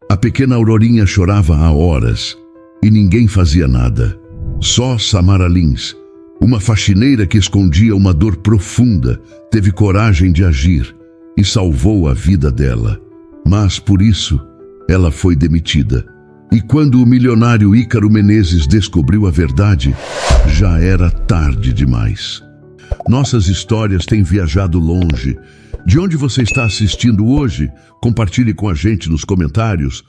A pequena Aurorinha chorava há horas e ninguém fazia nada. Só Samara Lins, uma faxineira que escondia uma dor profunda, teve coragem de agir e salvou a vida dela. Mas, por isso, ela foi demitida. E quando o milionário Ícaro Menezes descobriu a verdade, já era tarde demais. Nossas histórias têm viajado longe. De onde você está assistindo hoje? Compartilhe com a gente nos comentários.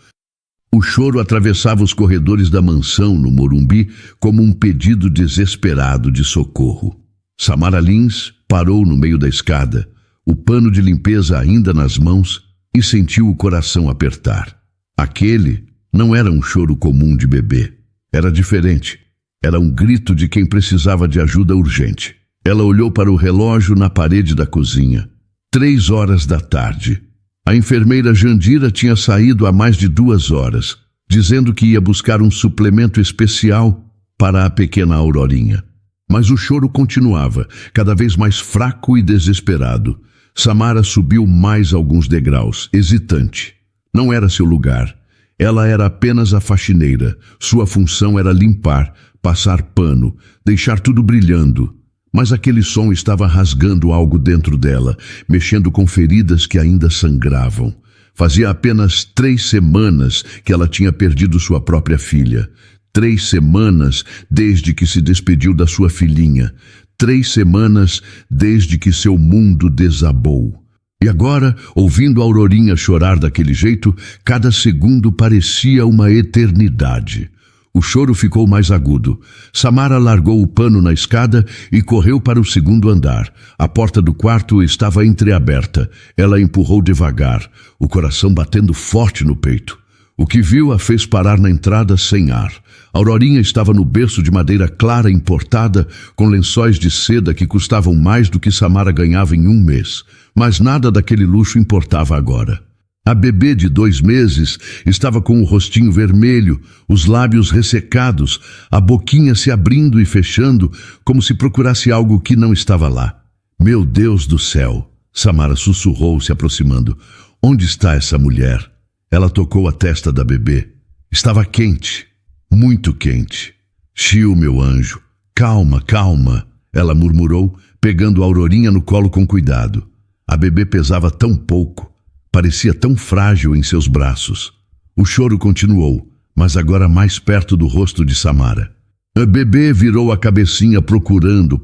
O choro atravessava os corredores da mansão no Morumbi como um pedido desesperado de socorro. Samara Lins parou no meio da escada, o pano de limpeza ainda nas mãos, e sentiu o coração apertar. Aquele não era um choro comum de bebê. Era diferente. Era um grito de quem precisava de ajuda urgente. Ela olhou para o relógio na parede da cozinha. 3 horas da tarde. A enfermeira Jandira tinha saído há mais de 2 horas, dizendo que ia buscar um suplemento especial para a pequena Aurorinha. Mas o choro continuava, cada vez mais fraco e desesperado. Samara subiu mais alguns degraus, hesitante. Não era seu lugar. Ela era apenas a faxineira. Sua função era limpar, passar pano, deixar tudo brilhando. Mas aquele som estava rasgando algo dentro dela, mexendo com feridas que ainda sangravam. Fazia apenas 3 semanas que ela tinha perdido sua própria filha. 3 semanas desde que se despediu da sua filhinha. 3 semanas desde que seu mundo desabou. E agora, ouvindo a Aurorinha chorar daquele jeito, cada segundo parecia uma eternidade. O choro ficou mais agudo. Samara largou o pano na escada e correu para o 2º andar. A porta do quarto estava entreaberta. Ela empurrou devagar, o coração batendo forte no peito. O que viu a fez parar na entrada sem ar. Aurorinha estava no berço de madeira clara importada, com lençóis de seda que custavam mais do que Samara ganhava em 1 mês. Mas nada daquele luxo importava agora. A bebê de 2 meses estava com o rostinho vermelho, os lábios ressecados, a boquinha se abrindo e fechando, como se procurasse algo que não estava lá. Meu Deus do céu! Samara sussurrou, se aproximando. Onde está essa mulher? Ela tocou a testa da bebê. Estava quente, muito quente. Chiu, meu anjo. Calma, calma, ela murmurou, pegando a Aurorinha no colo com cuidado. A bebê pesava tão pouco, parecia tão frágil em seus braços. O choro continuou, mas agora mais perto do rosto de Samara. A bebê virou a cabecinha procurando,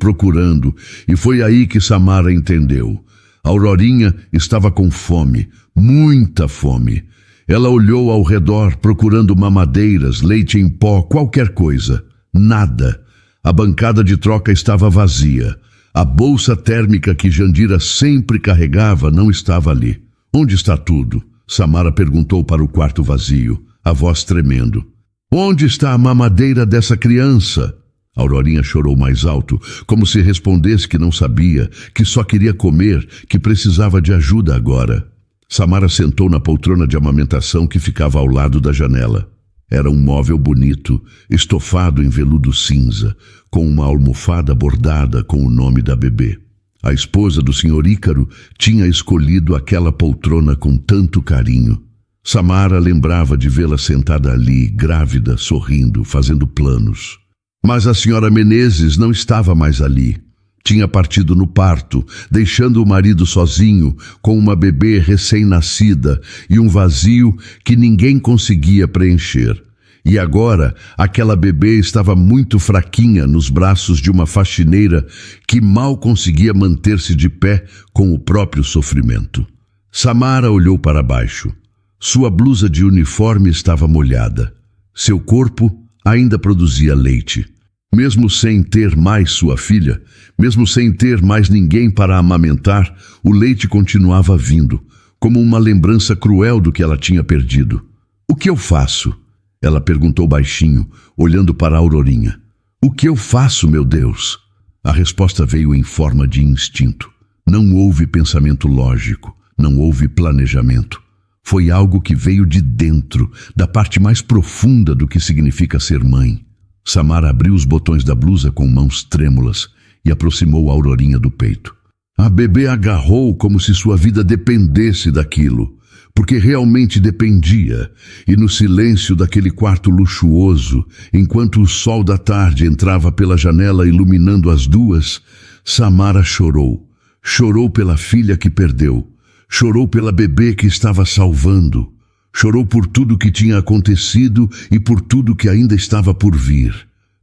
e foi aí que Samara entendeu. A Aurorinha estava com fome, muita fome. Ela olhou ao redor procurando mamadeiras, leite em pó, qualquer coisa. Nada. A bancada de troca estava vazia. A bolsa térmica que Jandira sempre carregava não estava ali. Onde está tudo? Samara perguntou para o quarto vazio, a voz tremendo. Onde está a mamadeira dessa criança? Aurorinha chorou mais alto, como se respondesse que não sabia, que só queria comer, que precisava de ajuda agora. Samara sentou na poltrona de amamentação que ficava ao lado da janela. Era um móvel bonito, estofado em veludo cinza, com uma almofada bordada com o nome da bebê. A esposa do Sr. Ícaro tinha escolhido aquela poltrona com tanto carinho. Samara lembrava de vê-la sentada ali, grávida, sorrindo, fazendo planos. Mas a Sra. Menezes não estava mais ali. Tinha partido no parto, deixando o marido sozinho, com uma bebê recém-nascida e um vazio que ninguém conseguia preencher. E agora, aquela bebê estava muito fraquinha nos braços de uma faxineira que mal conseguia manter-se de pé com o próprio sofrimento. Samara olhou para baixo. Sua blusa de uniforme estava molhada. Seu corpo ainda produzia leite. Mesmo sem ter mais sua filha, mesmo sem ter mais ninguém para amamentar, o leite continuava vindo, como uma lembrança cruel do que ela tinha perdido. O que eu faço? Ela perguntou baixinho, olhando para a Aurorinha. O que eu faço, meu Deus? A resposta veio em forma de instinto. Não houve pensamento lógico, não houve planejamento. Foi algo que veio de dentro, da parte mais profunda do que significa ser mãe. Samara abriu os botões da blusa com mãos trêmulas e aproximou a Aurorinha do peito. A bebê agarrou como se sua vida dependesse daquilo. porque realmente dependia, e no silêncio daquele quarto luxuoso, enquanto o sol da tarde entrava pela janela iluminando as duas, Samara chorou. Chorou pela filha que perdeu, chorou pela bebê que estava salvando, chorou por tudo que tinha acontecido e por tudo que ainda estava por vir,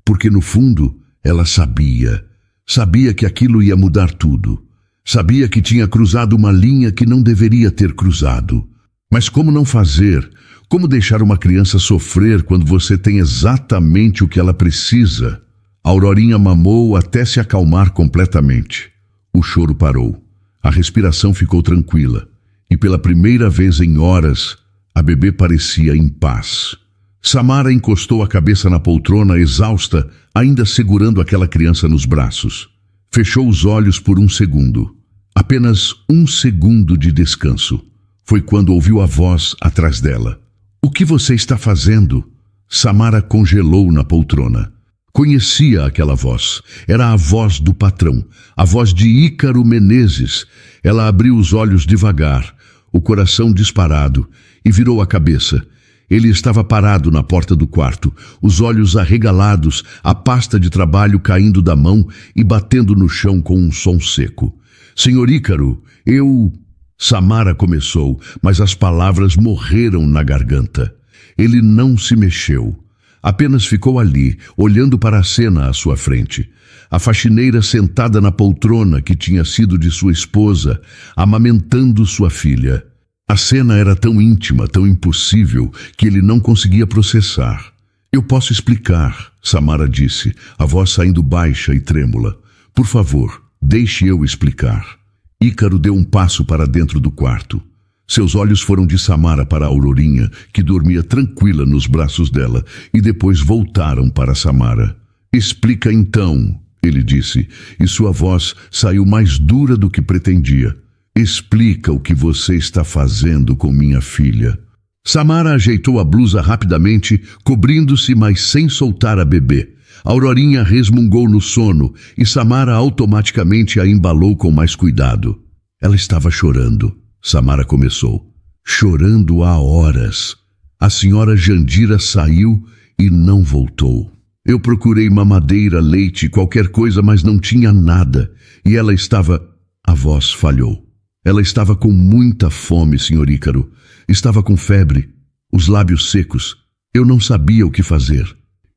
porque no fundo ela sabia que aquilo ia mudar tudo. Sabia que tinha cruzado uma linha que não deveria ter cruzado. Mas como não fazer? Como deixar uma criança sofrer quando você tem exatamente o que ela precisa? A Aurorinha mamou até se acalmar completamente. O choro parou. A respiração ficou tranquila. E pela primeira vez em horas, a bebê parecia em paz. Samara encostou a cabeça na poltrona, exausta, ainda segurando aquela criança nos braços. Fechou os olhos por um segundo. Apenas um segundo de descanso. Foi quando ouviu a voz atrás dela. "O que você está fazendo?" Samara congelou na poltrona. Conhecia aquela voz. Era a voz do patrão, a voz de Ícaro Menezes. Ela abriu os olhos devagar, o coração disparado, e virou a cabeça. Ele estava parado na porta do quarto, os olhos arregalados, a pasta de trabalho caindo da mão e batendo no chão com um som seco. "Senhor Ícaro, eu..." Samara começou, mas as palavras morreram na garganta. Ele não se mexeu. Apenas ficou ali, olhando para a cena à sua frente. A faxineira sentada na poltrona que tinha sido de sua esposa, amamentando sua filha. A cena era tão íntima, tão impossível, que ele não conseguia processar. "Eu posso explicar", Samara disse, a voz saindo baixa e trêmula. "Por favor, deixe eu explicar." Ícaro deu um passo para dentro do quarto. Seus olhos foram de Samara para a Aurorinha, que dormia tranquila nos braços dela, e depois voltaram para Samara. "Explica então", ele disse, e sua voz saiu mais dura do que pretendia. "Explica o que você está fazendo com minha filha." Samara ajeitou a blusa rapidamente, cobrindo-se, mas sem soltar a bebê. Aurorinha resmungou no sono e Samara automaticamente a embalou com mais cuidado. Ela estava chorando. Samara começou. "Chorando há horas. A senhora Jandira saiu e não voltou. Eu procurei mamadeira, leite, qualquer coisa, mas não tinha nada. E ela estava..." A voz falhou. "Ela estava com muita fome, senhor Ícaro. Estava com febre, os lábios secos. Eu não sabia o que fazer."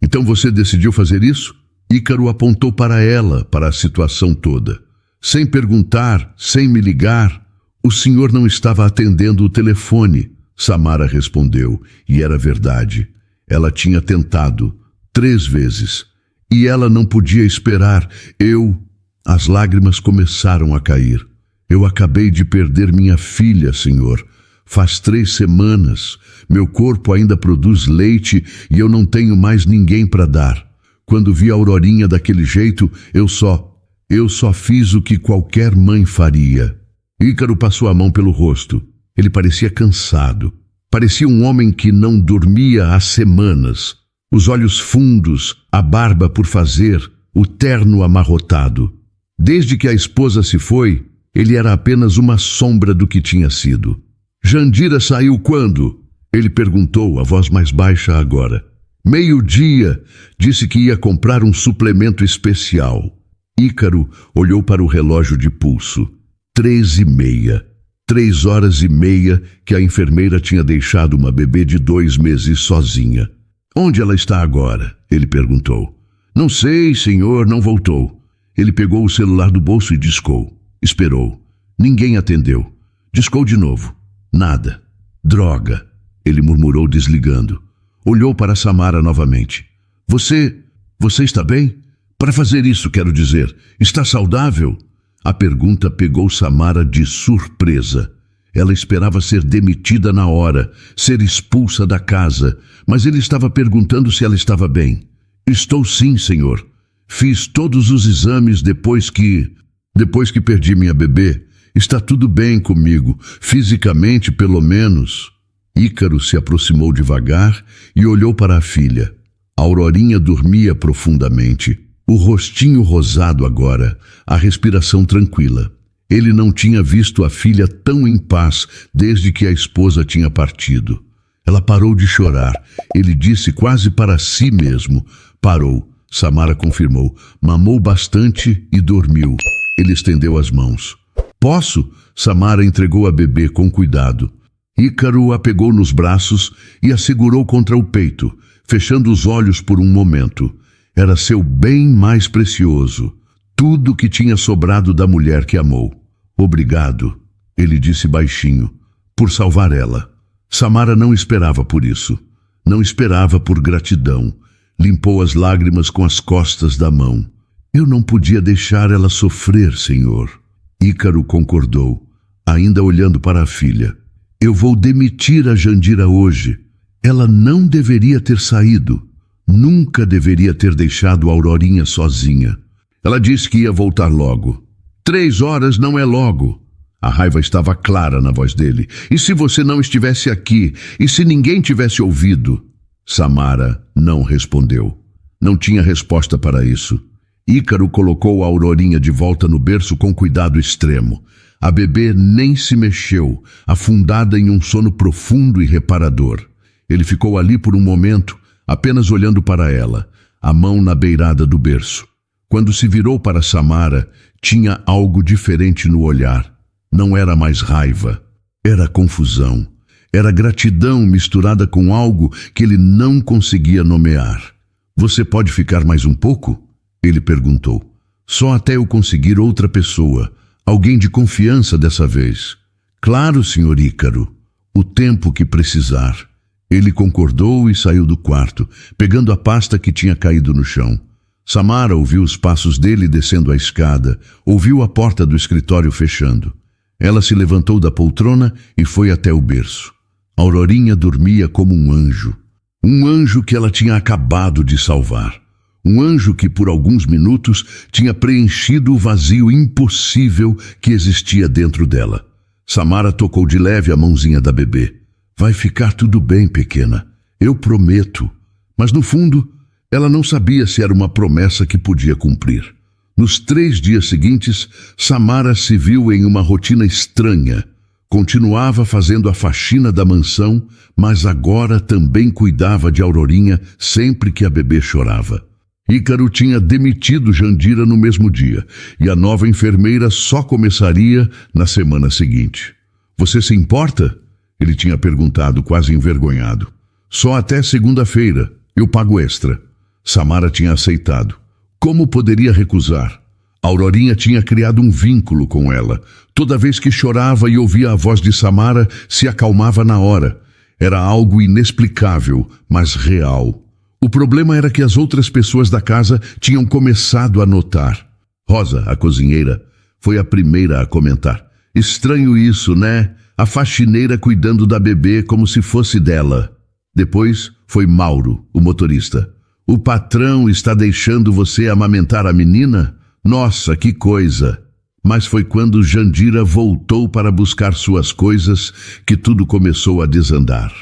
"Então você decidiu fazer isso?" Ícaro apontou para ela, para a situação toda. "Sem perguntar, sem me ligar, o senhor não estava atendendo o telefone." Samara respondeu, e era verdade. Ela tinha tentado 3 vezes. E ela não podia esperar. As lágrimas começaram a cair. "Eu acabei de perder minha filha, senhor. Faz 3 semanas. Meu corpo ainda produz leite e eu não tenho mais ninguém para dar. Quando vi a Aurorinha daquele jeito, eu só fiz o que qualquer mãe faria." Ícaro passou a mão pelo rosto. Ele parecia cansado. Parecia um homem que não dormia há semanas. Os olhos fundos, a barba por fazer, o terno amarrotado. Desde que a esposa se foi, ele era apenas uma sombra do que tinha sido. "Jandira saiu quando?" Ele perguntou, a voz mais baixa agora. "Meio-dia. Disse que ia comprar um suplemento especial." Ícaro olhou para o relógio de pulso. 3h30. 3h30 que a enfermeira tinha deixado uma bebê de 2 meses sozinha. "Onde ela está agora?" ele perguntou. "Não sei, senhor, não voltou." Ele pegou o celular do bolso e discou. Esperou. Ninguém atendeu. Discou de novo. Nada. "Droga", ele murmurou desligando. Olhou para Samara novamente. Você está bem? Para fazer isso, quero dizer. Está saudável?" A pergunta pegou Samara de surpresa. Ela esperava ser demitida na hora, ser expulsa da casa, mas ele estava perguntando se ela estava bem. "Estou sim, senhor. Fiz todos os exames depois que perdi minha bebê. Está tudo bem comigo, fisicamente pelo menos." Ícaro se aproximou devagar e olhou para a filha. A Aurorinha dormia profundamente, o rostinho rosado agora, a respiração tranquila. Ele não tinha visto a filha tão em paz desde que a esposa tinha partido. Ela parou de chorar. Ele disse quase para si mesmo. Parou. Samara confirmou. Mamou bastante e dormiu. Ele estendeu as mãos. Posso? Samara entregou a bebê com cuidado. Ícaro a pegou nos braços e a segurou contra o peito, fechando os olhos por um momento. Era seu bem mais precioso. Tudo que tinha sobrado da mulher que amou. Obrigado, ele disse baixinho, por salvar ela. Samara não esperava por isso. Não esperava por gratidão. Limpou as lágrimas com as costas da mão. Eu não podia deixar ela sofrer, senhor. Ícaro concordou, ainda olhando para a filha. Eu vou demitir a Jandira hoje. Ela não deveria ter saído. Nunca deveria ter deixado a Aurorinha sozinha. Ela disse que ia voltar logo. 3 horas não é logo. A raiva estava clara na voz dele. E se você não estivesse aqui? E se ninguém tivesse ouvido? Samara não respondeu. Não tinha resposta para isso. Ícaro colocou a Aurorinha de volta no berço com cuidado extremo. A bebê nem se mexeu, afundada em um sono profundo e reparador. Ele ficou ali por um momento, apenas olhando para ela, a mão na beirada do berço. Quando se virou para Samara, tinha algo diferente no olhar. Não era mais raiva, era confusão. Era gratidão misturada com algo que ele não conseguia nomear. Você pode ficar mais um pouco? Ele perguntou. Só até eu conseguir outra pessoa, alguém de confiança dessa vez. Claro, senhor Ícaro, o tempo que precisar. Ele concordou e saiu do quarto, pegando a pasta que tinha caído no chão. Samara ouviu os passos dele descendo a escada, ouviu a porta do escritório fechando. Ela se levantou da poltrona e foi até o berço. Aurorinha dormia como um anjo que ela tinha acabado de salvar. Um anjo que por alguns minutos tinha preenchido o vazio impossível que existia dentro dela. Samara tocou de leve a mãozinha da bebê. Vai ficar tudo bem, pequena. Eu prometo. Mas no fundo, ela não sabia se era uma promessa que podia cumprir. Nos 3 dias seguintes, Samara se viu em uma rotina estranha. Continuava fazendo a faxina da mansão, mas agora também cuidava de Aurorinha sempre que a bebê chorava. Ícaro tinha demitido Jandira no mesmo dia, e a nova enfermeira só começaria na semana seguinte. Você se importa? Ele tinha perguntado, quase envergonhado. Só até segunda-feira, eu pago extra. Samara tinha aceitado. Como poderia recusar? Aurorinha tinha criado um vínculo com ela. Toda vez que chorava e ouvia a voz de Samara, se acalmava na hora. Era algo inexplicável, mas real. O problema era que as outras pessoas da casa tinham começado a notar. Rosa, a cozinheira, foi a primeira a comentar. Estranho isso, né? A faxineira cuidando da bebê como se fosse dela. Depois foi Mauro, o motorista. O patrão está deixando você amamentar a menina? Nossa, que coisa! Mas foi quando Jandira voltou para buscar suas coisas que tudo começou a desandar.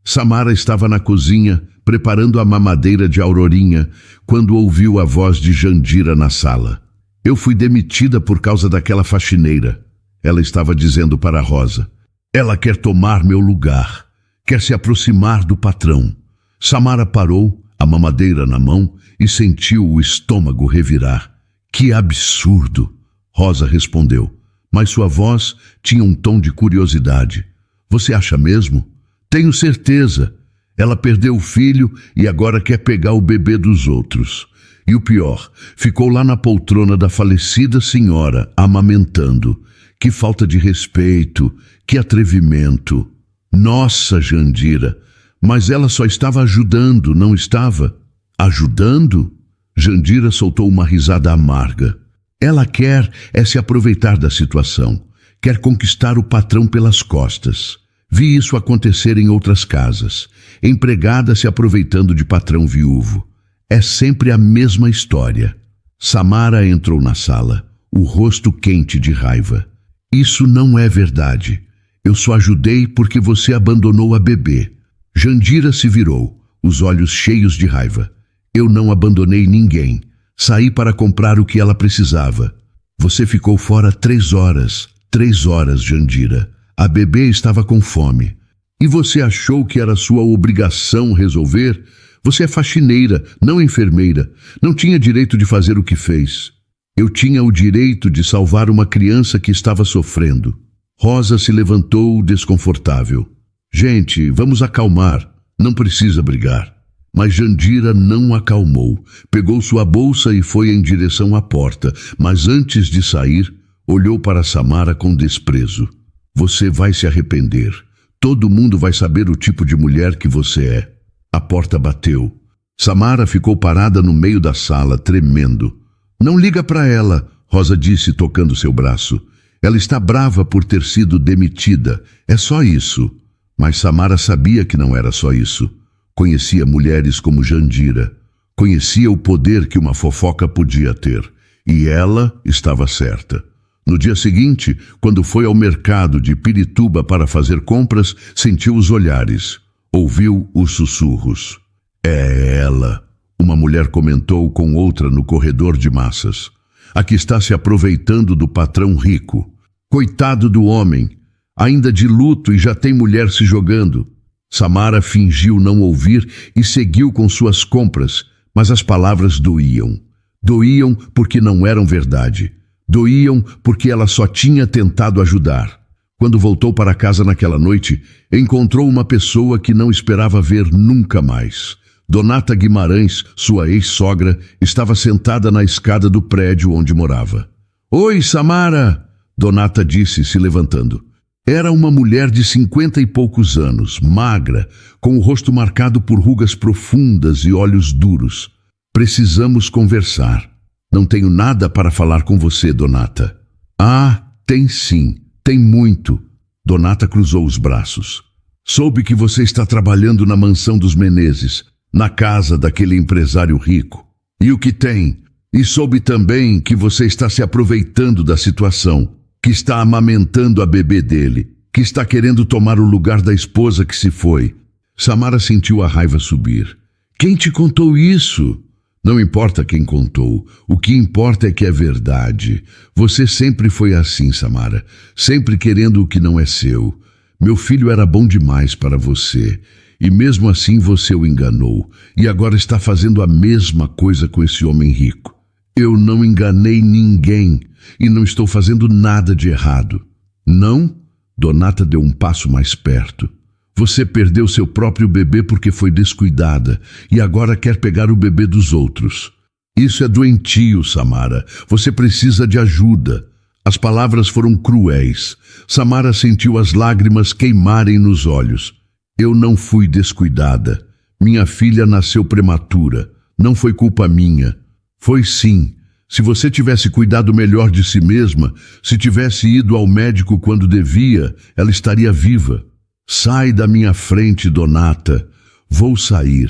Samara estava na cozinha, preparando a mamadeira de Aurorinha, quando ouviu a voz de Jandira na sala. Eu fui demitida por causa daquela faxineira. Ela estava dizendo para Rosa. Ela quer tomar meu lugar, quer se aproximar do patrão. Samara parou, a mamadeira na mão, e sentiu o estômago revirar. Que absurdo! Rosa respondeu, mas sua voz tinha um tom de curiosidade. Você acha mesmo? Tenho certeza. Ela perdeu o filho e agora quer pegar o bebê dos outros. E o pior, ficou lá na poltrona da falecida senhora, amamentando. Que falta de respeito, que atrevimento. Nossa, Jandira, mas ela só estava ajudando, não estava? Ajudando? Jandira soltou uma risada amarga. Ela quer se aproveitar da situação. Quer conquistar o patrão pelas costas. Vi isso acontecer em outras casas. Empregada se aproveitando de patrão viúvo. É sempre a mesma história. Samara entrou na sala, o rosto quente de raiva. Isso não é verdade. Eu só ajudei porque você abandonou a bebê. Jandira se virou, os olhos cheios de raiva. Eu não abandonei ninguém. Saí para comprar o que ela precisava. Você ficou fora 3 horas. 3 horas, Jandira. A bebê estava com fome. E você achou que era sua obrigação resolver? Você é faxineira, não enfermeira. Não tinha direito de fazer o que fez. Eu tinha o direito de salvar uma criança que estava sofrendo. Rosa se levantou desconfortável. Gente, vamos acalmar. Não precisa brigar. Mas Jandira não acalmou. Pegou sua bolsa e foi em direção à porta. Mas antes de sair, olhou para Samara com desprezo. Você vai se arrepender. Todo mundo vai saber o tipo de mulher que você é. A porta bateu. Samara ficou parada no meio da sala, tremendo. Não liga para ela, Rosa disse, tocando seu braço. Ela está brava por ter sido demitida. É só isso. Mas Samara sabia que não era só isso. Conhecia mulheres como Jandira. Conhecia o poder que uma fofoca podia ter. E ela estava certa. No dia seguinte, quando foi ao mercado de Pirituba para fazer compras, sentiu os olhares. Ouviu os sussurros. É ela, uma mulher comentou com outra no corredor de massas. A que está se aproveitando do patrão rico. Coitado do homem, ainda de luto e já tem mulher se jogando. Samara fingiu não ouvir e seguiu com suas compras, mas as palavras doíam. Doíam porque não eram verdade. Doíam porque ela só tinha tentado ajudar. Quando voltou para casa naquela noite, encontrou uma pessoa que não esperava ver nunca mais. Donata Guimarães, sua ex-sogra, estava sentada na escada do prédio onde morava. Oi, Samara! Donata disse, se levantando. Era uma mulher de 50 e poucos anos, magra, com o rosto marcado por rugas profundas e olhos duros. Precisamos conversar. Não tenho nada para falar com você, Donata. Ah, tem sim, tem muito. Donata cruzou os braços. Soube que você está trabalhando na mansão dos Menezes, na casa daquele empresário rico. E o que tem? E soube também que você está se aproveitando da situação, que está amamentando a bebê dele, que está querendo tomar o lugar da esposa que se foi. Samara sentiu a raiva subir. Quem te contou isso? Não importa quem contou, o que importa é que é verdade. Você sempre foi assim, Samara, sempre querendo o que não é seu. Meu filho era bom demais para você, e mesmo assim você o enganou, e agora está fazendo a mesma coisa com esse homem rico. Eu não enganei ninguém, e não estou fazendo nada de errado. Não? Donata deu um passo mais perto. Você perdeu seu próprio bebê porque foi descuidada e agora quer pegar o bebê dos outros. Isso é doentio, Samara. Você precisa de ajuda. As palavras foram cruéis. Samara sentiu as lágrimas queimarem nos olhos. Eu não fui descuidada. Minha filha nasceu prematura. Não foi culpa minha. Foi sim. Se você tivesse cuidado melhor de si mesma, se tivesse ido ao médico quando devia, ela estaria viva. Sai da minha frente, Donata. Vou sair,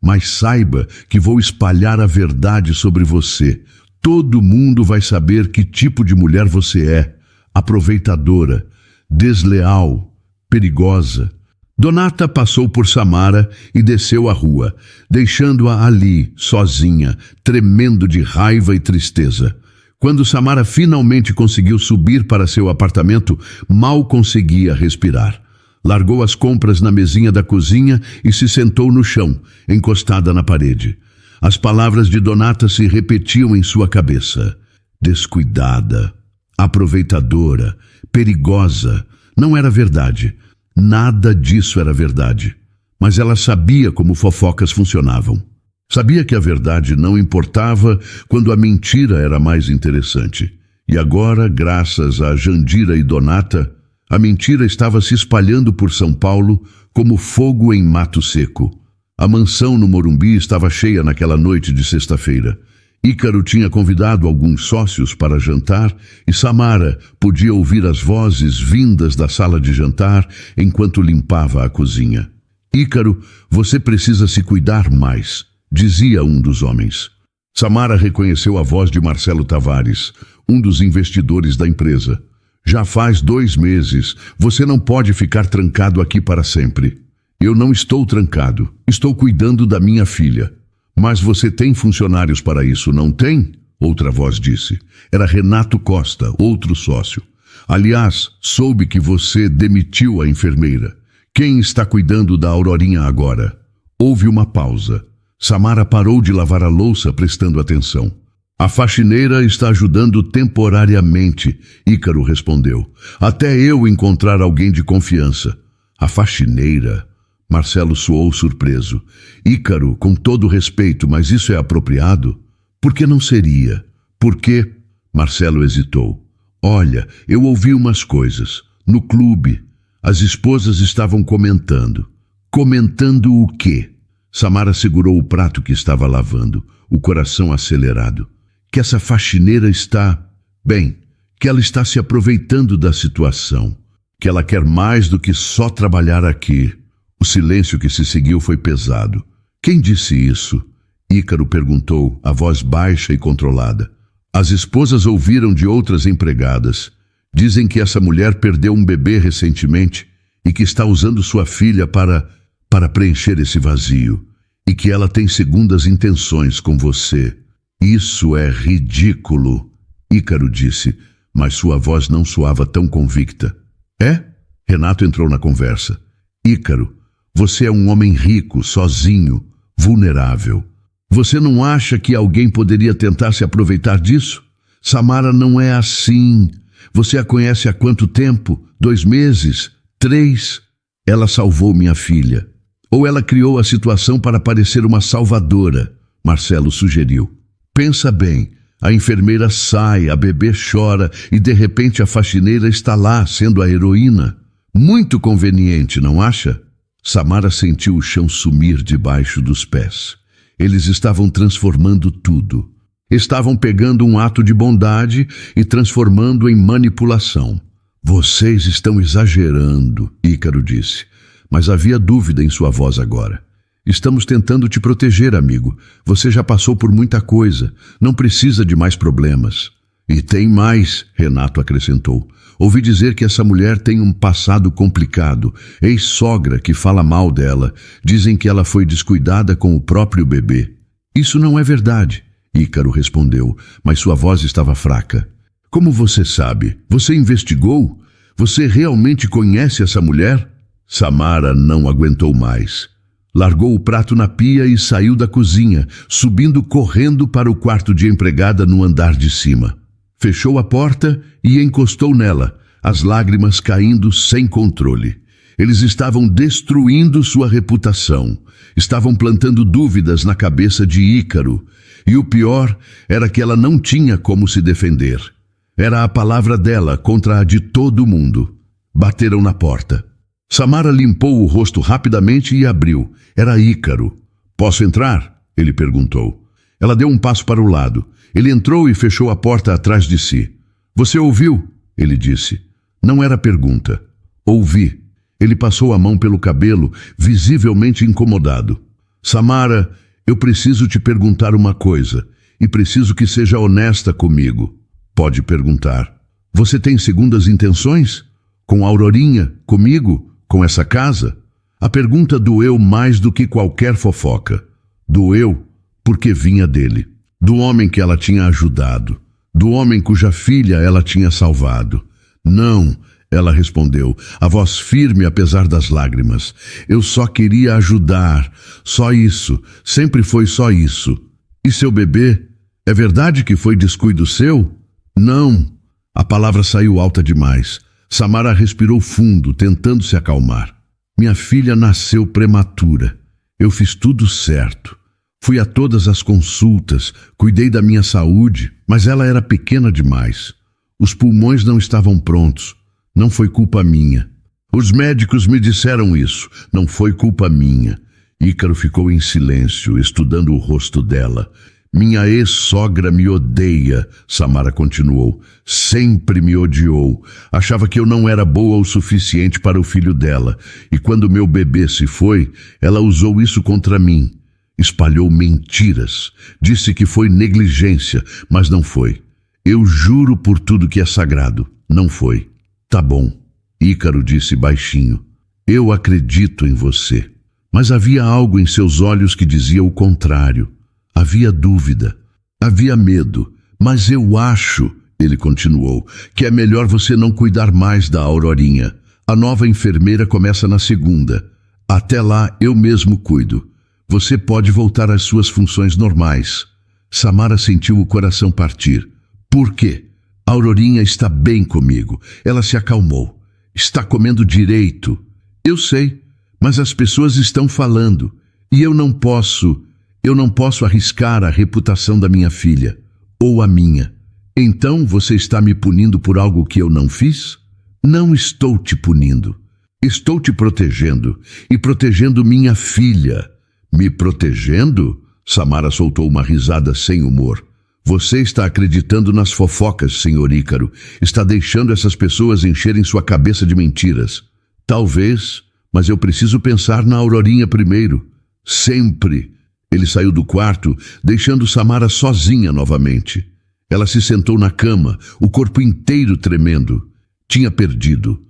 mas saiba que vou espalhar a verdade sobre você. Todo mundo vai saber que tipo de mulher você é. Aproveitadora, desleal, perigosa. Donata passou por Samara e desceu a rua, deixando-a ali, sozinha, tremendo de raiva e tristeza. Quando Samara finalmente conseguiu subir para seu apartamento, mal conseguia respirar. Largou as compras na mesinha da cozinha e se sentou no chão, encostada na parede. As palavras de Donata se repetiam em sua cabeça. Descuidada, aproveitadora, perigosa. Não era verdade. Nada disso era verdade. Mas ela sabia como fofocas funcionavam. Sabia que a verdade não importava quando a mentira era mais interessante. E agora, graças a Jandira e Donata, a mentira estava se espalhando por São Paulo como fogo em mato seco. A mansão no Morumbi estava cheia naquela noite de sexta-feira. Ícaro tinha convidado alguns sócios para jantar e Samara podia ouvir as vozes vindas da sala de jantar enquanto limpava a cozinha. Ícaro, você precisa se cuidar mais, dizia um dos homens. Samara reconheceu a voz de Marcelo Tavares, um dos investidores da empresa. Já faz 2 meses, você não pode ficar trancado aqui para sempre. Eu não estou trancado, estou cuidando da minha filha. Mas você tem funcionários para isso, não tem? outra voz disse. Era Renato Costa, outro sócio. Aliás, soube que você demitiu a enfermeira. Quem está cuidando da Aurorinha agora? Houve uma pausa. Samara parou de lavar a louça, prestando atenção. A faxineira está ajudando temporariamente, Ícaro respondeu. Até eu encontrar alguém de confiança. A faxineira? Marcelo soou surpreso. Ícaro, com todo respeito, mas isso é apropriado? Por que não seria? Por quê? Marcelo hesitou. Olha, eu ouvi umas coisas. No clube, as esposas estavam comentando. Comentando o quê? Samara segurou o prato que estava lavando, o coração acelerado. Que essa faxineira está... Bem, que ela está se aproveitando da situação. Que ela quer mais do que só trabalhar aqui. O silêncio que se seguiu foi pesado. Quem disse isso? Ícaro perguntou, a voz baixa e controlada. As esposas ouviram de outras empregadas. Dizem que essa mulher perdeu um bebê recentemente e que está usando sua filha para preencher esse vazio. E que ela tem segundas intenções com você. Isso é ridículo, Ícaro disse, mas sua voz não soava tão convicta. É? Renato entrou na conversa. Ícaro, você é um homem rico, sozinho, vulnerável. Você não acha que alguém poderia tentar se aproveitar disso? Samara não é assim. Você a conhece há quanto tempo? 2 meses? 3? Ela salvou minha filha. Ou ela criou a situação para parecer uma salvadora, Marcelo sugeriu. Pensa bem, a enfermeira sai, a bebê chora e de repente a faxineira está lá, sendo a heroína. Muito conveniente, não acha? Samara sentiu o chão sumir debaixo dos pés. Eles estavam transformando tudo. Estavam pegando um ato de bondade e transformando em manipulação. Vocês estão exagerando, Ícaro disse, mas havia dúvida em sua voz agora. Estamos tentando te proteger, amigo. Você já passou por muita coisa. Não precisa de mais problemas. E tem mais, Renato acrescentou. Ouvi dizer que essa mulher tem um passado complicado. Ex-sogra que fala mal dela. Dizem que ela foi descuidada com o próprio bebê. Isso não é verdade, Ícaro respondeu, mas sua voz estava fraca. Como você sabe? Você investigou? Você realmente conhece essa mulher? Samara não aguentou mais. Largou o prato na pia e saiu da cozinha, subindo correndo para o quarto de empregada no andar de cima. Fechou a porta e encostou nela, as lágrimas caindo sem controle. Eles estavam destruindo sua reputação. Estavam plantando dúvidas na cabeça de Ícaro. E o pior era que ela não tinha como se defender. Era a palavra dela contra a de todo mundo. Bateram na porta. Samara limpou o rosto rapidamente e abriu. Era Ícaro. Posso entrar? Ele perguntou. Ela deu um passo para o lado. Ele entrou e fechou a porta atrás de si. Você ouviu? Ele disse. Não era pergunta. Ouvi. Ele passou a mão pelo cabelo, visivelmente incomodado. Samara, eu preciso te perguntar uma coisa, e preciso que seja honesta comigo. Pode perguntar. Você tem segundas intenções? Com a Aurorinha? Comigo? Com essa casa? A pergunta doeu mais do que qualquer fofoca. Doeu porque vinha dele. Do homem que ela tinha ajudado. Do homem cuja filha ela tinha salvado. Não, ela respondeu, a voz firme apesar das lágrimas. Eu só queria ajudar. Só isso. Sempre foi só isso. E seu bebê? É verdade que foi descuido seu? Não. A palavra saiu alta demais. Samara respirou fundo, tentando se acalmar. Minha filha nasceu prematura. Eu fiz tudo certo. Fui a todas as consultas, cuidei da minha saúde, mas ela era pequena demais. Os pulmões não estavam prontos. Não foi culpa minha. Os médicos me disseram isso. Não foi culpa minha. Ícaro ficou em silêncio, estudando o rosto dela. Minha ex-sogra me odeia, Samara continuou. Sempre me odiou. Achava que eu não era boa o suficiente para o filho dela. E quando meu bebê se foi, ela usou isso contra mim. Espalhou mentiras. Disse que foi negligência, mas não foi. Eu juro por tudo que é sagrado. Não foi. Tá bom, Ícaro disse baixinho. Eu acredito em você. Mas havia algo em seus olhos que dizia o contrário. Havia dúvida, havia medo, Mas eu acho, ele continuou, que é melhor você não cuidar mais da Aurorinha. A nova enfermeira começa na segunda. Até lá eu mesmo cuido. Você pode voltar às suas funções normais. Samara sentiu o coração partir. Por quê? A Aurorinha está bem comigo. Ela se acalmou. Está comendo direito. Eu sei, mas as pessoas estão falando. E eu não posso arriscar a reputação da minha filha. Ou a minha. Então você está me punindo por algo que eu não fiz? Não estou te punindo. Estou te protegendo e protegendo minha filha. Me protegendo? Samara soltou uma risada sem humor. Você está acreditando nas fofocas, senhor Ícaro. Está deixando essas pessoas encherem sua cabeça de mentiras. Talvez, mas eu preciso pensar na Aurorinha primeiro. Sempre. Ele saiu do quarto, deixando Samara sozinha novamente. Ela se sentou na cama, o corpo inteiro tremendo. Tinha perdido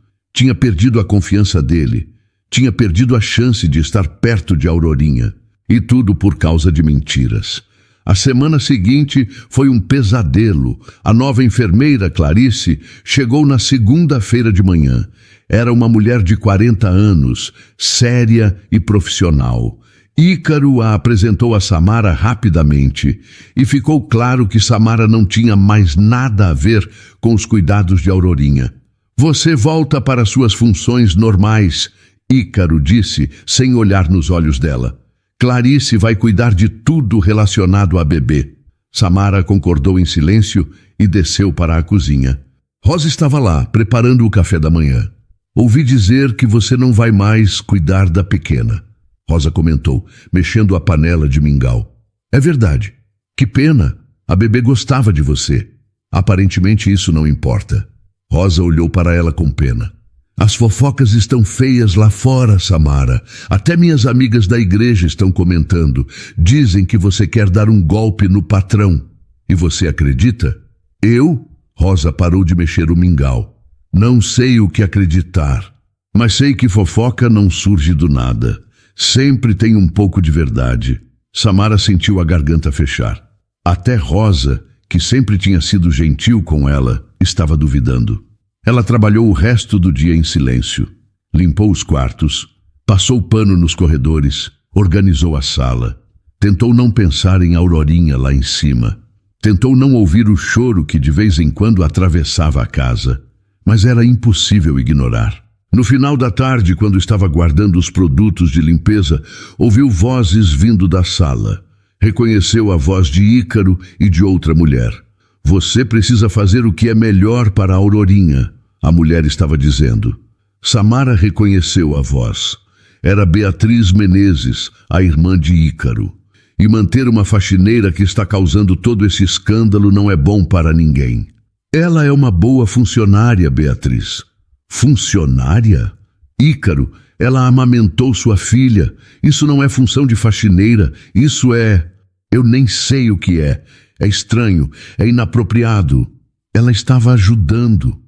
a confiança dele. Tinha perdido a chance de estar perto de Aurorinha. E tudo por causa de mentiras. A semana seguinte foi um pesadelo. A nova enfermeira, Clarice, chegou na segunda-feira de manhã. Era uma mulher de 40 anos, séria e profissional. Ícaro a apresentou a Samara rapidamente e ficou claro que Samara não tinha mais nada a ver com os cuidados de Aurorinha. Você volta para suas funções normais, Ícaro disse, sem olhar nos olhos dela. Clarice vai cuidar de tudo relacionado a bebê. Samara concordou em silêncio e desceu para a cozinha. Rosa estava lá, preparando o café da manhã. Ouvi dizer que você não vai mais cuidar da pequena. Rosa comentou, mexendo a panela de mingau. É verdade. Que pena. A bebê gostava de você. Aparentemente isso não importa. Rosa olhou para ela com pena. As fofocas estão feias lá fora, Samara. Até minhas amigas da igreja estão comentando. Dizem que você quer dar um golpe no patrão. E você acredita? Eu? Rosa parou de mexer o mingau. Não sei o que acreditar. Mas sei que fofoca não surge do nada. Sempre tem um pouco de verdade. Samara sentiu a garganta fechar. Até Rosa, que sempre tinha sido gentil com ela, estava duvidando. Ela trabalhou o resto do dia em silêncio. Limpou os quartos, passou pano nos corredores, organizou a sala. Tentou não pensar em Aurorinha lá em cima. Tentou não ouvir o choro que de vez em quando atravessava a casa. Mas era impossível ignorar. No final da tarde, quando estava guardando os produtos de limpeza, ouviu vozes vindo da sala. Reconheceu a voz de Ícaro e de outra mulher. Você precisa fazer o que é melhor para a Aurorinha, a mulher estava dizendo. Samara reconheceu a voz. Era Beatriz Menezes, a irmã de Ícaro. E manter uma faxineira que está causando todo esse escândalo não é bom para ninguém. Ela é uma boa funcionária, Beatriz. Funcionária? Ícaro, ela amamentou sua filha. Isso não é função de faxineira, isso é... Eu nem sei o que é. É estranho, é inapropriado. Ela estava ajudando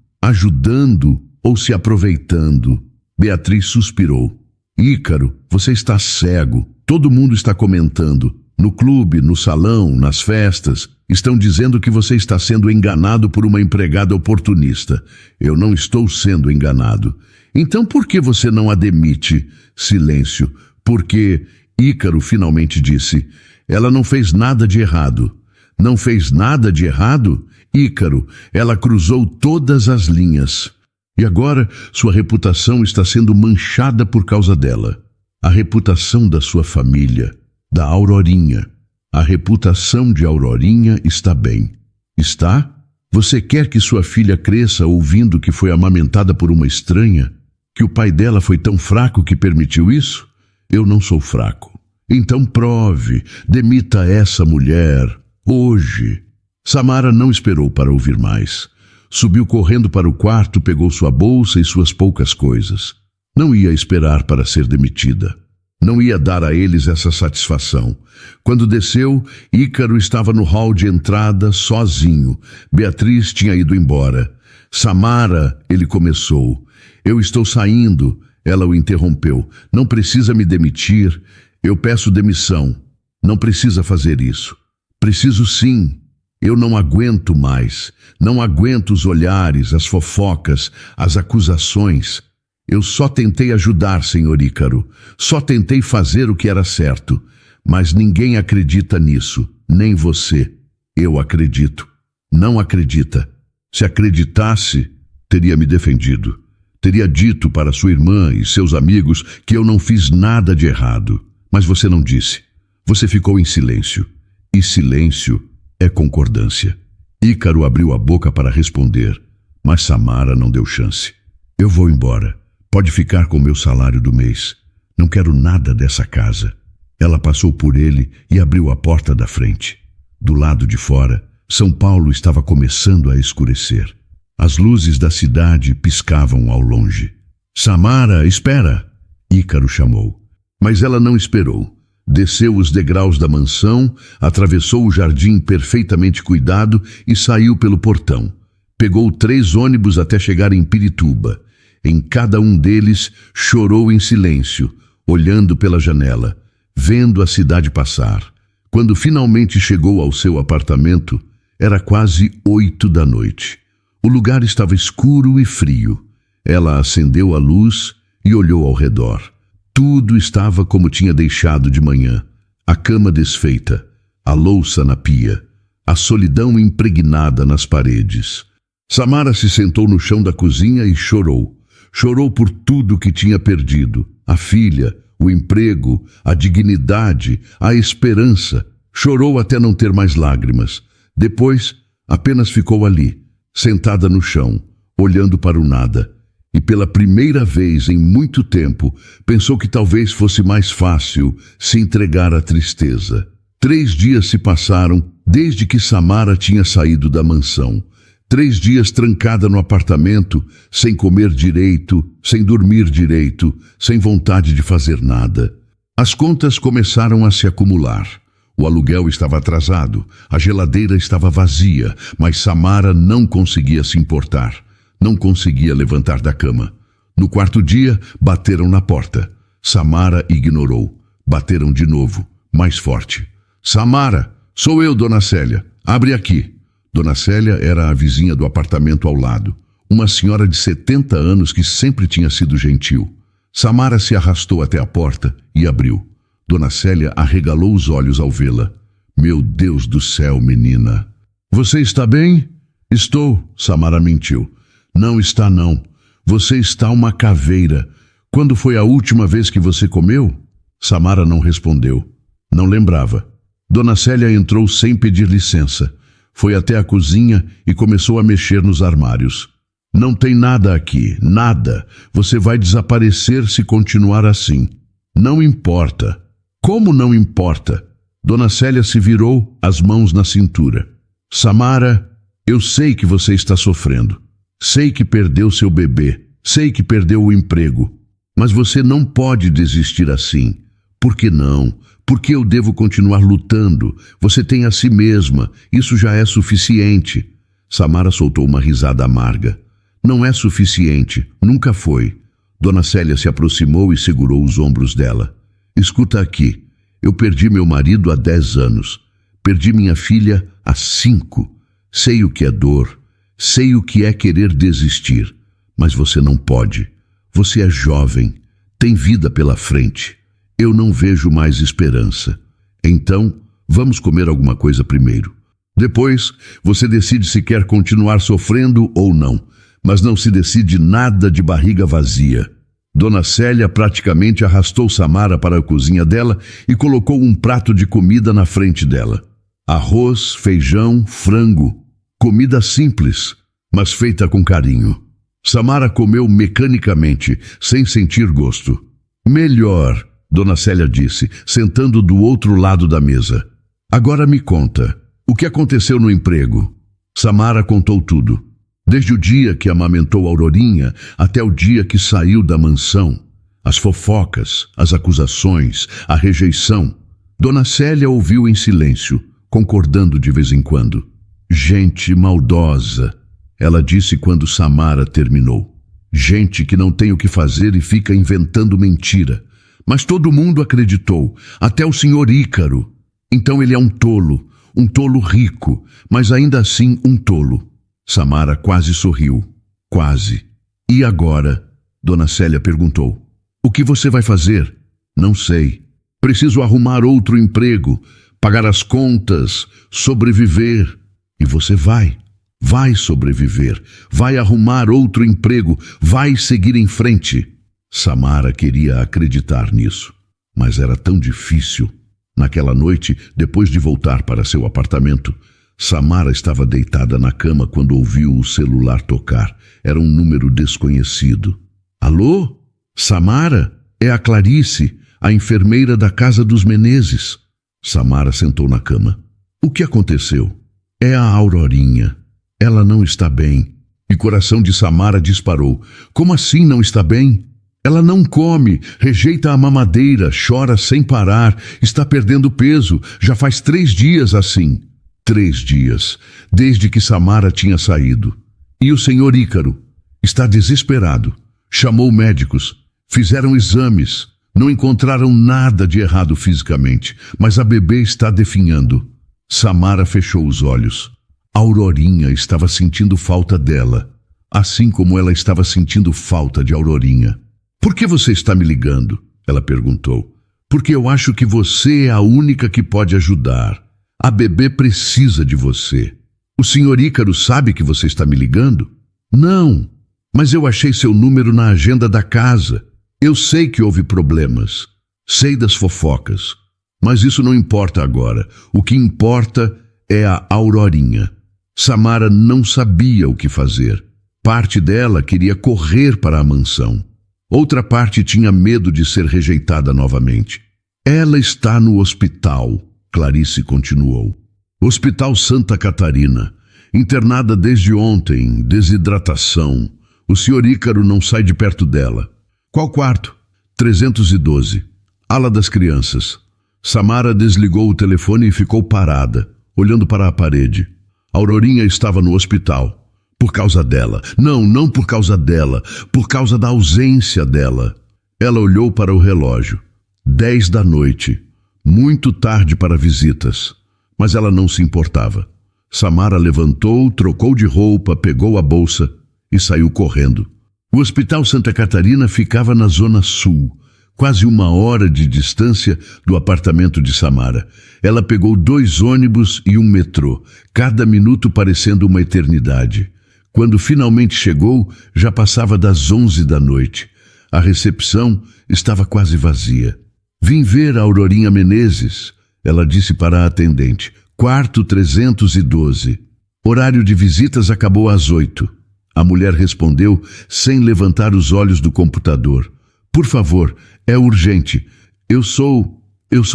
ou se aproveitando. Beatriz suspirou. Ícaro, você está cego. Todo mundo está comentando. No clube, no salão, nas festas. Estão dizendo que você está sendo enganado por uma empregada oportunista. Eu não estou sendo enganado. Então por que você não a demite? Silêncio. Porque, Ícaro finalmente disse, ela não fez nada de errado. Não fez nada de errado? Ícaro, ela cruzou todas as linhas. E agora sua reputação está sendo manchada por causa dela. A reputação da sua família, da Aurorinha. A reputação de Aurorinha está bem. Está? Você quer que sua filha cresça ouvindo que foi amamentada por uma estranha? Que o pai dela foi tão fraco que permitiu isso? Eu não sou fraco. Então prove, demita essa mulher. Hoje. Samara não esperou para ouvir mais. Subiu correndo para o quarto, pegou sua bolsa e suas poucas coisas. Não ia esperar para ser demitida. Não ia dar a eles essa satisfação. Quando desceu, Ícaro estava no hall de entrada, sozinho. Beatriz tinha ido embora. Samara, ele começou. Eu estou saindo. Ela o interrompeu. Não precisa me demitir. Eu peço demissão. Não precisa fazer isso. Preciso sim. Eu não aguento mais. Não aguento os olhares, as fofocas, as acusações. Eu só tentei ajudar, Senhor Ícaro. Só tentei fazer o que era certo. Mas ninguém acredita nisso, nem você. Eu acredito. Não acredita. Se acreditasse, teria me defendido. Teria dito para sua irmã e seus amigos que eu não fiz nada de errado. Mas você não disse. Você ficou em silêncio. E silêncio é concordância. Ícaro abriu a boca para responder, mas Samara não deu chance. Eu vou embora. Pode ficar com o meu salário do mês. Não quero nada dessa casa. Ela passou por ele e abriu a porta da frente. Do lado de fora, São Paulo estava começando a escurecer. As luzes da cidade piscavam ao longe. Samara, espera! Ícaro chamou. Mas ela não esperou. Desceu os degraus da mansão, atravessou o jardim perfeitamente cuidado e saiu pelo portão. Pegou 3 ônibus até chegar em Pirituba. Em cada um deles, chorou em silêncio, olhando pela janela, vendo a cidade passar. Quando finalmente chegou ao seu apartamento, era quase 8 da noite. O lugar estava escuro e frio. Ela acendeu a luz e olhou ao redor. Tudo estava como tinha deixado de manhã. A cama desfeita, a louça na pia, a solidão impregnada nas paredes. Samara se sentou no chão da cozinha e chorou. Chorou por tudo que tinha perdido. A filha, o emprego, a dignidade, a esperança. Chorou até não ter mais lágrimas. Depois, apenas ficou ali, sentada no chão, olhando para o nada. E pela primeira vez em muito tempo, pensou que talvez fosse mais fácil se entregar à tristeza. 3 dias se passaram desde que Samara tinha saído da mansão. 3 dias trancada no apartamento, sem comer direito, sem dormir direito, sem vontade de fazer nada. As contas começaram a se acumular. O aluguel estava atrasado, a geladeira estava vazia, mas Samara não conseguia se importar. Não conseguia levantar da cama. No 4º dia, bateram na porta. Samara ignorou. Bateram de novo, mais forte. Samara, sou eu, Dona Célia. Abre aqui. Dona Célia era a vizinha do apartamento ao lado. Uma senhora de 70 anos que sempre tinha sido gentil. Samara se arrastou até a porta e abriu. Dona Célia arregalou os olhos ao vê-la. Meu Deus do céu, menina. Você está bem? Estou, Samara mentiu. Não está não. Você está uma caveira. Quando foi a última vez que você comeu? Samara não respondeu. Não lembrava. Dona Célia entrou sem pedir licença. Foi até a cozinha e começou a mexer nos armários. Não tem nada aqui, nada. Você vai desaparecer se continuar assim. Não importa. Como não importa? Dona Célia se virou, as mãos na cintura. Samara, eu sei que você está sofrendo. Sei que perdeu seu bebê, sei que perdeu o emprego, mas você não pode desistir assim. Por que não? Porque eu devo continuar lutando. Você tem a si mesma, isso já é suficiente. Samara soltou uma risada amarga. Não é suficiente, nunca foi. Dona Célia se aproximou e segurou os ombros dela. Escuta aqui, eu perdi meu marido há 10 anos. Perdi minha filha há 5. Sei o que é dor. Sei o que é querer desistir, mas você não pode. Você é jovem, tem vida pela frente. Eu não vejo mais esperança. Então, vamos comer alguma coisa primeiro. Depois, você decide se quer continuar sofrendo ou não, mas não se decide nada de barriga vazia. Dona Célia praticamente arrastou Samara para a cozinha dela e colocou um prato de comida na frente dela. Arroz, feijão, frango. Comida simples, mas feita com carinho. Samara comeu mecanicamente, sem sentir gosto. Melhor, Dona Célia disse, sentando do outro lado da mesa. Agora me conta, o que aconteceu no emprego? Samara contou tudo. Desde o dia que amamentou Aurorinha até o dia que saiu da mansão. As fofocas, as acusações, a rejeição. Dona Célia ouviu em silêncio, concordando de vez em quando. Gente maldosa, ela disse quando Samara terminou. Gente que não tem o que fazer e fica inventando mentira. Mas todo mundo acreditou, até o senhor Ícaro. Então ele é um tolo. Um tolo rico, mas ainda assim um tolo. Samara quase sorriu. Quase. E agora? Dona Célia perguntou. O que você vai fazer? Não sei. Preciso arrumar outro emprego, pagar as contas, sobreviver. E você vai. Vai sobreviver. Vai arrumar outro emprego. Vai seguir em frente. Samara queria acreditar nisso, mas era tão difícil. Naquela noite, depois de voltar para seu apartamento, Samara estava deitada na cama quando ouviu o celular tocar. Era um número desconhecido. Alô? Samara? É a Clarice, a enfermeira da casa dos Menezes. Samara sentou na cama. O que aconteceu? É a Aurorinha. Ela não está bem. E o coração de Samara disparou. Como assim não está bem? Ela não come, rejeita a mamadeira, chora sem parar, está perdendo peso, já faz 3 dias assim. 3 dias, desde que Samara tinha saído. E o senhor Ícaro está desesperado. Chamou médicos, fizeram exames, não encontraram nada de errado fisicamente, mas a bebê está definhando. Samara fechou os olhos. Aurorinha estava sentindo falta dela, assim como ela estava sentindo falta de Aurorinha. Por que você está me ligando? Ela perguntou. Porque eu acho que você é a única que pode ajudar. A bebê precisa de você. O senhor Ícaro sabe que você está me ligando? Não, mas eu achei seu número na agenda da casa. Eu sei que houve problemas. Sei das fofocas. Mas isso não importa agora. O que importa é a Aurorinha. Samara não sabia o que fazer. Parte dela queria correr para a mansão. Outra parte tinha medo de ser rejeitada novamente. Ela está no hospital, Clarice continuou. Hospital Santa Catarina. Internada desde ontem, desidratação. O senhor Ícaro não sai de perto dela. Qual quarto? 312. Ala das crianças. Samara desligou o telefone e ficou parada, olhando para a parede. Aurorinha estava no hospital. Por causa dela. Não por causa dela. Por causa da ausência dela. Ela olhou para o relógio. 10 da noite. Muito tarde para visitas. Mas ela não se importava. Samara levantou, trocou de roupa, pegou a bolsa e saiu correndo. O Hospital Santa Catarina ficava na Zona Sul, quase 1 hora de distância do apartamento de Samara. Ela pegou 2 ônibus e um metrô, cada minuto parecendo uma eternidade. Quando finalmente chegou, já passava das 11 da noite. A recepção estava quase vazia. Vim ver a Aurorinha Menezes, ela disse para a atendente. Quarto 312. Horário de visitas acabou às 8. A mulher respondeu sem levantar os olhos do computador. Por favor, é urgente. Eu sou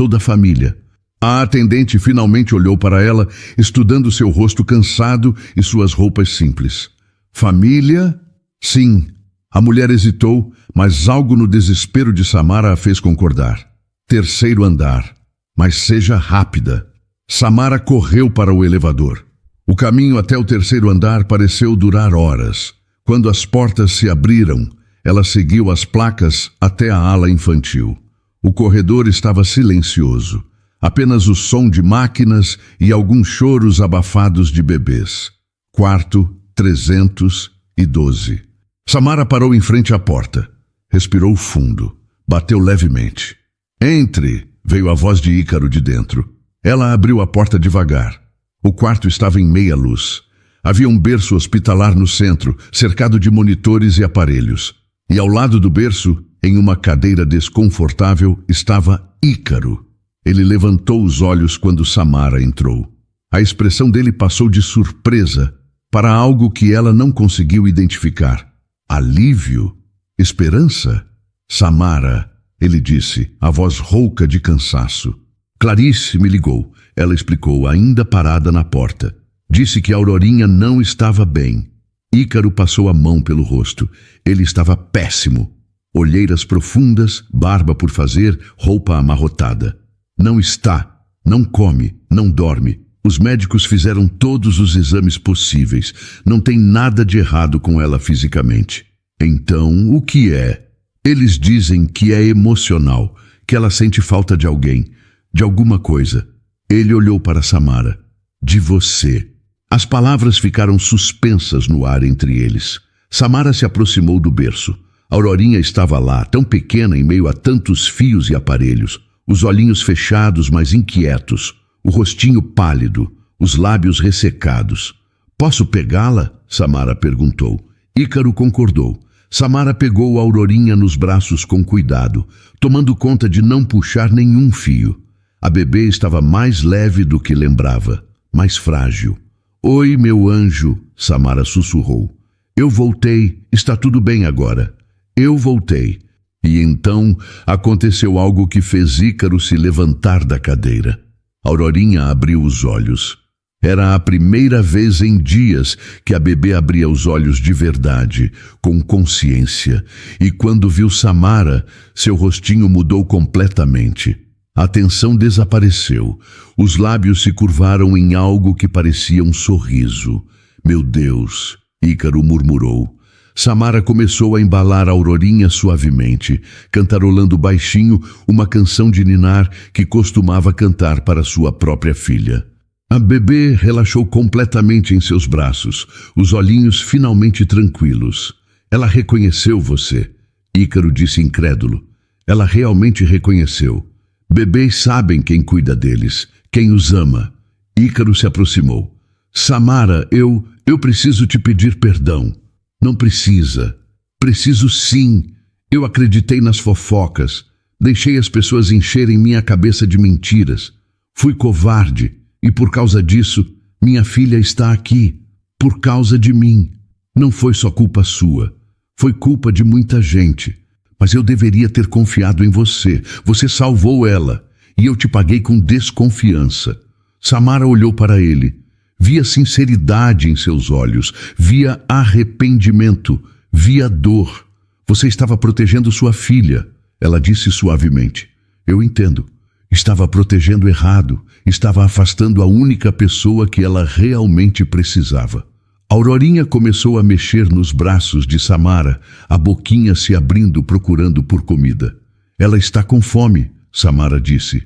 da família. A atendente finalmente olhou para ela, estudando seu rosto cansado e suas roupas simples. Família? Sim. A mulher hesitou, mas algo no desespero de Samara a fez concordar. 3º andar. Mas seja rápida. Samara correu para o elevador. O caminho até o 3º andar pareceu durar horas. Quando as portas se abriram, ela seguiu as placas até a ala infantil. O corredor estava silencioso. Apenas o som de máquinas e alguns choros abafados de bebês. Quarto 312. Samara parou em frente à porta. Respirou fundo. Bateu levemente. Entre, veio a voz de Ícaro de dentro. Ela abriu a porta devagar. O quarto estava em meia luz. Havia um berço hospitalar no centro, cercado de monitores e aparelhos. E ao lado do berço, em uma cadeira desconfortável, estava Ícaro. Ele levantou os olhos quando Samara entrou. A expressão dele passou de surpresa para algo que ela não conseguiu identificar. Alívio? Esperança? Samara, ele disse, a voz rouca de cansaço. Clarice me ligou. Ela explicou, ainda parada na porta. Disse que a Aurorinha não estava bem. Ícaro passou a mão pelo rosto. Ele estava péssimo. Olheiras profundas, barba por fazer, roupa amarrotada. Não está, não come, não dorme. Os médicos fizeram todos os exames possíveis. Não tem nada de errado com ela fisicamente. Então, o que é? Eles dizem que é emocional, que ela sente falta de alguém, de alguma coisa. Ele olhou para Samara. de você. As palavras ficaram suspensas no ar entre eles. Samara se aproximou do berço. Aurorinha estava lá, tão pequena em meio a tantos fios e aparelhos, os olhinhos fechados, mas inquietos, o rostinho pálido, os lábios ressecados. Posso pegá-la? Samara perguntou. Ícaro concordou. Samara pegou a Aurorinha nos braços com cuidado, tomando conta de não puxar nenhum fio. A bebê estava mais leve do que lembrava, mais frágil. Oi, meu anjo, Samara sussurrou. Eu voltei, está tudo bem agora. Eu voltei. E então aconteceu algo que fez Ícaro se levantar da cadeira. Aurorinha abriu os olhos. Era a primeira vez em dias que a bebê abria os olhos de verdade, com consciência. E quando viu Samara, seu rostinho mudou completamente. A tensão desapareceu. Os lábios se curvaram em algo que parecia um sorriso. Meu Deus, Ícaro murmurou. Samara começou a embalar a Aurorinha suavemente, cantarolando baixinho uma canção de ninar que costumava cantar para sua própria filha. A bebê relaxou completamente em seus braços, os olhinhos finalmente tranquilos. Ela reconheceu você, Ícaro disse incrédulo. Ela realmente reconheceu. Bebês sabem quem cuida deles, quem os ama. Ícaro se aproximou. Samara, eu preciso te pedir perdão. Não precisa. Preciso sim. Eu acreditei nas fofocas. Deixei as pessoas encherem minha cabeça de mentiras. Fui covarde e por causa disso, minha filha está aqui. Por causa de mim. Não foi só culpa sua. Foi culpa de muita gente. Mas eu deveria ter confiado em você. Você salvou ela. E eu te paguei com desconfiança. Samara olhou para ele. Via sinceridade em seus olhos, via arrependimento, via dor. Você estava protegendo sua filha, ela disse suavemente. Eu entendo. Estava protegendo errado, estava afastando a única pessoa que ela realmente precisava. Aurorinha começou a mexer nos braços de Samara, a boquinha se abrindo procurando por comida. Ela está com fome, Samara disse.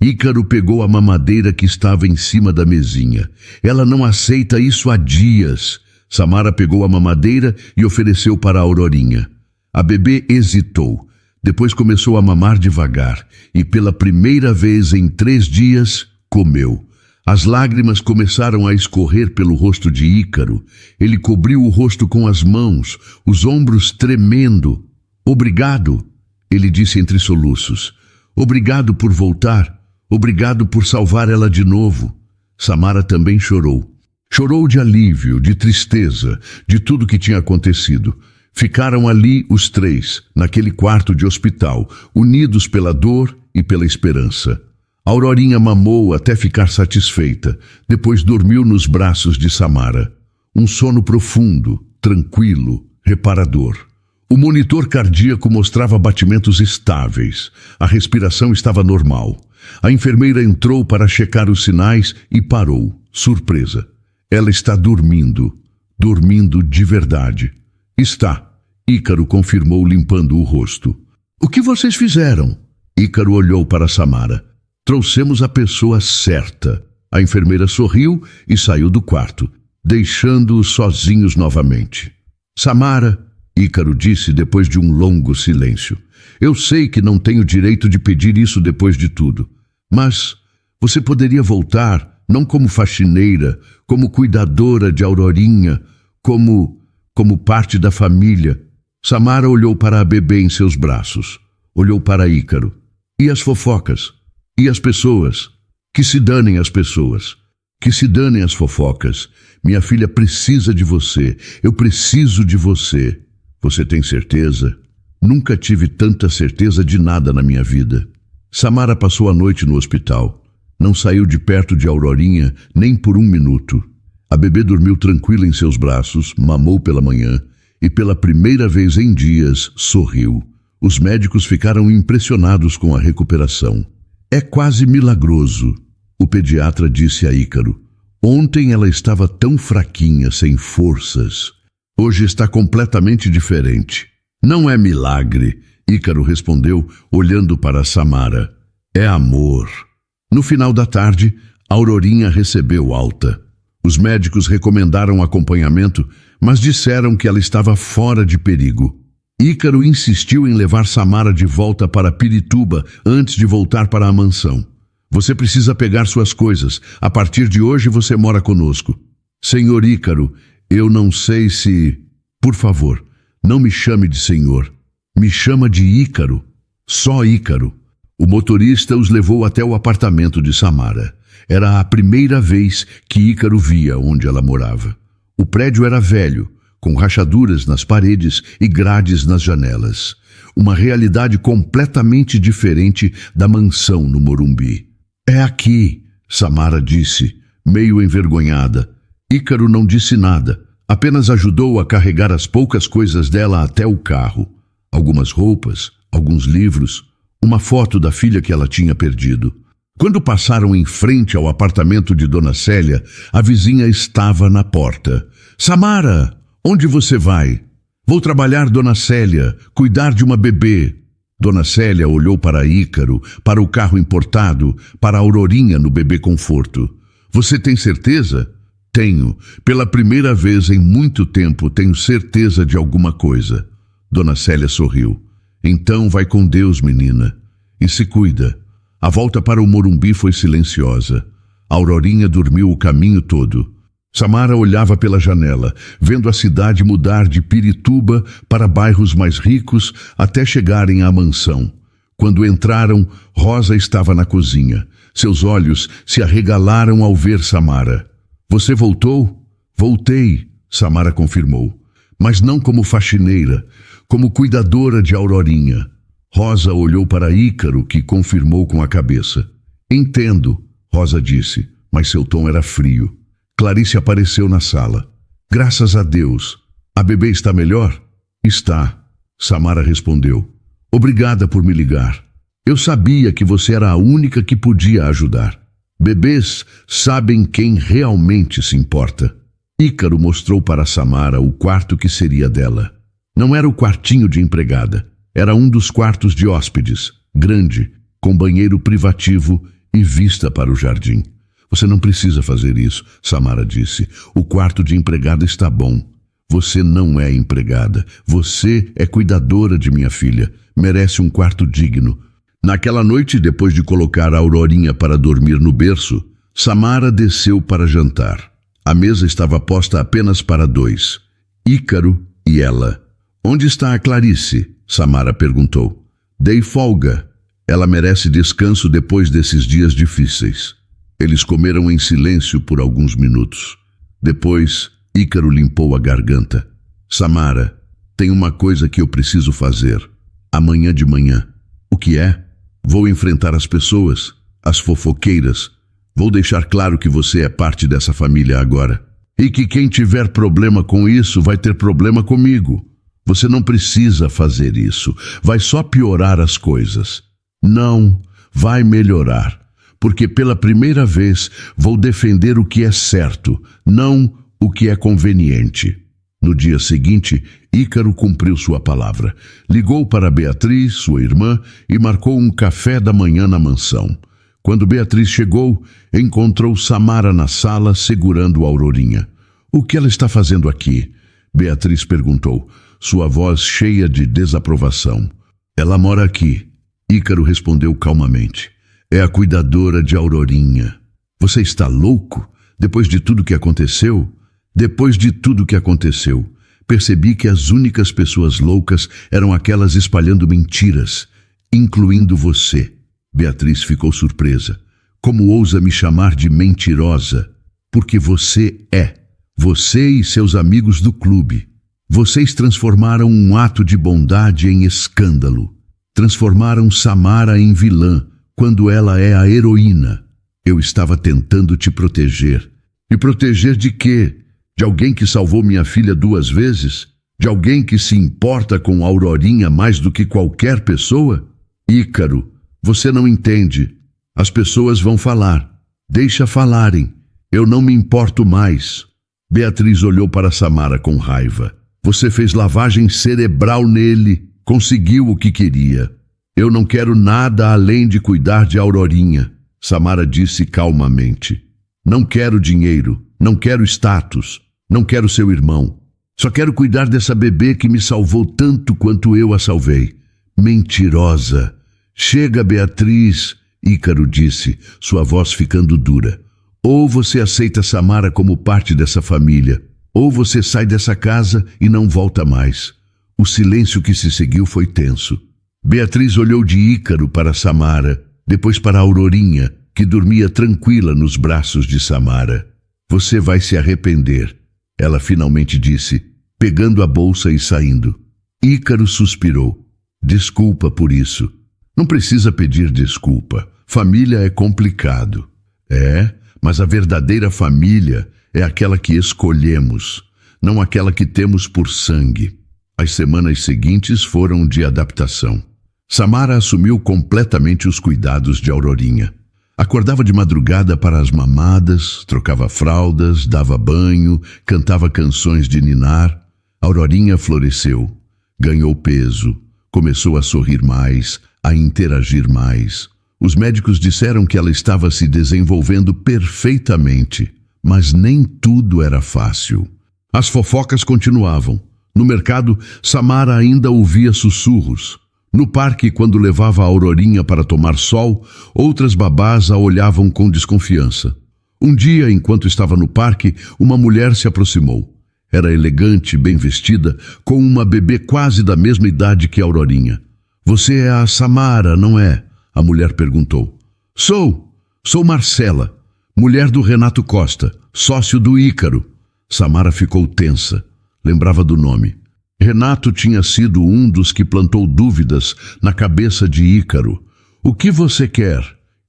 Ícaro pegou a mamadeira que estava em cima da mesinha. Ela não aceita isso há dias. Samara pegou a mamadeira e ofereceu para a Aurorinha. A bebê hesitou. Depois começou a mamar devagar e pela primeira vez em 3 dias, comeu. As lágrimas começaram a escorrer pelo rosto de Ícaro. Ele cobriu o rosto com as mãos, os ombros tremendo. Obrigado, ele disse entre soluços. Obrigado por voltar. Obrigado por salvar ela de novo. Samara também chorou. Chorou de alívio, de tristeza, de tudo que tinha acontecido. Ficaram ali os 3, naquele quarto de hospital, unidos pela dor e pela esperança. Aurorinha mamou até ficar satisfeita, depois dormiu nos braços de Samara. Um sono profundo, tranquilo, reparador. O monitor cardíaco mostrava batimentos estáveis. A respiração estava normal. A enfermeira entrou para checar os sinais e parou, surpresa. Ela está dormindo de verdade. Está, Ícaro confirmou limpando o rosto. O que vocês fizeram? Ícaro olhou para Samara. Trouxemos a pessoa certa. A enfermeira sorriu e saiu do quarto, deixando-os sozinhos novamente. Samara, Ícaro disse depois de um longo silêncio. Eu sei que não tenho direito de pedir isso depois de tudo. Mas você poderia voltar, não como faxineira, como cuidadora de Aurorinha, como parte da família. Samara olhou para a bebê em seus braços. Olhou para Ícaro. E as fofocas? E as pessoas? Que se danem as pessoas. Que se danem as fofocas. Minha filha precisa de você. Eu preciso de você. Você tem certeza? Nunca tive tanta certeza de nada na minha vida. Samara passou a noite no hospital. Não saiu de perto de Aurorinha nem por 1 minuto. A bebê dormiu tranquila em seus braços, mamou pela manhã e pela primeira vez em dias sorriu. Os médicos ficaram impressionados com a recuperação. É quase milagroso, o pediatra disse a Ícaro. Ontem ela estava tão fraquinha, sem forças. Hoje está completamente diferente. Não é milagre, Ícaro respondeu, olhando para Samara. É amor. No final da tarde, Aurorinha recebeu alta. Os médicos recomendaram acompanhamento, mas disseram que ela estava fora de perigo. Ícaro insistiu em levar Samara de volta para Pirituba antes de voltar para a mansão. Você precisa pegar suas coisas. A partir de hoje você mora conosco. Senhor Ícaro, eu não sei se... Por favor, não me chame de senhor. Me chama de Ícaro. Só Ícaro. O motorista os levou até o apartamento de Samara. Era a primeira vez que Ícaro via onde ela morava. O prédio era velho, com rachaduras nas paredes e grades nas janelas. Uma realidade completamente diferente da mansão no Morumbi. É aqui, Samara disse, meio envergonhada. Ícaro não disse nada, apenas ajudou a carregar as poucas coisas dela até o carro. Algumas roupas, alguns livros, uma foto da filha que ela tinha perdido. Quando passaram em frente ao apartamento de Dona Célia, a vizinha estava na porta. Samara, onde você vai? Vou trabalhar, Dona Célia, cuidar de uma bebê. Dona Célia olhou para Ícaro, para o carro importado, para a Aurorinha no bebê conforto. Você tem certeza? Tenho. Pela primeira vez em muito tempo tenho certeza de alguma coisa. Dona Célia sorriu. Então vai com Deus, menina. E se cuida. A volta para o Morumbi foi silenciosa. A Aurorinha dormiu o caminho todo. Samara olhava pela janela, vendo a cidade mudar de Pirituba para bairros mais ricos até chegarem à mansão. Quando entraram, Rosa estava na cozinha. Seus olhos se arregalaram ao ver Samara. Você voltou? Voltei, Samara confirmou. Mas não como faxineira, como cuidadora de Aurorinha. Rosa olhou para Ícaro, que confirmou com a cabeça. Entendo, Rosa disse, mas seu tom era frio. Clarice apareceu na sala. Graças a Deus. A bebê está melhor? Está, Samara respondeu. Obrigada por me ligar. Eu sabia que você era a única que podia ajudar. Bebês sabem quem realmente se importa. Ícaro mostrou para Samara o quarto que seria dela. Não era o quartinho de empregada. Era um dos quartos de hóspedes, grande, com banheiro privativo e vista para o jardim. Você não precisa fazer isso, Samara disse. O quarto de empregada está bom. Você não é empregada. Você é cuidadora de minha filha. Merece um quarto digno. Naquela noite, depois de colocar a Aurorinha para dormir no berço, Samara desceu para jantar. A mesa estava posta apenas para dois, Ícaro e ela. Onde está a Clarice? Samara perguntou. Dei folga. Ela merece descanso depois desses dias difíceis. Eles comeram em silêncio por alguns minutos. Depois, Ícaro limpou a garganta. Samara, tem uma coisa que eu preciso fazer. Amanhã de manhã. O que é? Vou enfrentar as pessoas, as fofoqueiras. Vou deixar claro que você é parte dessa família agora. E que quem tiver problema com isso vai ter problema comigo. Você não precisa fazer isso. Vai só piorar as coisas. Não, vai melhorar. Porque pela primeira vez vou defender o que é certo, não o que é conveniente. No dia seguinte, Ícaro cumpriu sua palavra. Ligou para Beatriz, sua irmã, e marcou um café da manhã na mansão. Quando Beatriz chegou, encontrou Samara na sala segurando a Aurorinha. O que ela está fazendo aqui? Beatriz perguntou, sua voz cheia de desaprovação. Ela mora aqui. Ícaro respondeu calmamente. É a cuidadora de Aurorinha. Você está louco? Depois de tudo que aconteceu? Depois de tudo que aconteceu, percebi que as únicas pessoas loucas eram aquelas espalhando mentiras, incluindo você. Beatriz ficou surpresa. Como ousa me chamar de mentirosa? Porque você é. Você e seus amigos do clube. Vocês transformaram um ato de bondade em escândalo. Transformaram Samara em vilã, quando ela é a heroína. Eu estava tentando te proteger. Me proteger de quê? De alguém que salvou minha filha 2 vezes? De alguém que se importa com a Aurorinha mais do que qualquer pessoa? Ícaro, você não entende. As pessoas vão falar. Deixa falarem. Eu não me importo mais. Beatriz olhou para Samara com raiva. Você fez lavagem cerebral nele. Conseguiu o que queria. Eu não quero nada além de cuidar de Aurorinha. Samara disse calmamente. Não quero dinheiro, não quero status, não quero seu irmão. Só quero cuidar dessa bebê que me salvou tanto quanto eu a salvei. Mentirosa. Chega, Beatriz, Ícaro disse, sua voz ficando dura. Ou você aceita Samara como parte dessa família, ou você sai dessa casa e não volta mais. O silêncio que se seguiu foi tenso. Beatriz olhou de Ícaro para Samara, depois para Aurorinha, que dormia tranquila nos braços de Samara. Você vai se arrepender, ela finalmente disse, pegando a bolsa e saindo. Ícaro suspirou. Desculpa por isso. Não precisa pedir desculpa. Família é complicado. É, mas a verdadeira família é aquela que escolhemos, não aquela que temos por sangue. As semanas seguintes foram de adaptação. Samara assumiu completamente os cuidados de Aurorinha. Acordava de madrugada para as mamadas, trocava fraldas, dava banho, cantava canções de ninar. Aurorinha floresceu, ganhou peso, começou a sorrir mais, a interagir mais. Os médicos disseram que ela estava se desenvolvendo perfeitamente, mas nem tudo era fácil. As fofocas continuavam. No mercado, Samara ainda ouvia sussurros. No parque, quando levava a Aurorinha para tomar sol, outras babás a olhavam com desconfiança. Um dia, enquanto estava no parque, uma mulher se aproximou. Era elegante, bem vestida, com uma bebê quase da mesma idade que Aurorinha. Você é a Samara, não é? A mulher perguntou. Sou Marcela, mulher do Renato Costa, sócio do Ícaro. Samara ficou tensa. Lembrava do nome. Renato tinha sido um dos que plantou dúvidas na cabeça de Ícaro. O que você quer?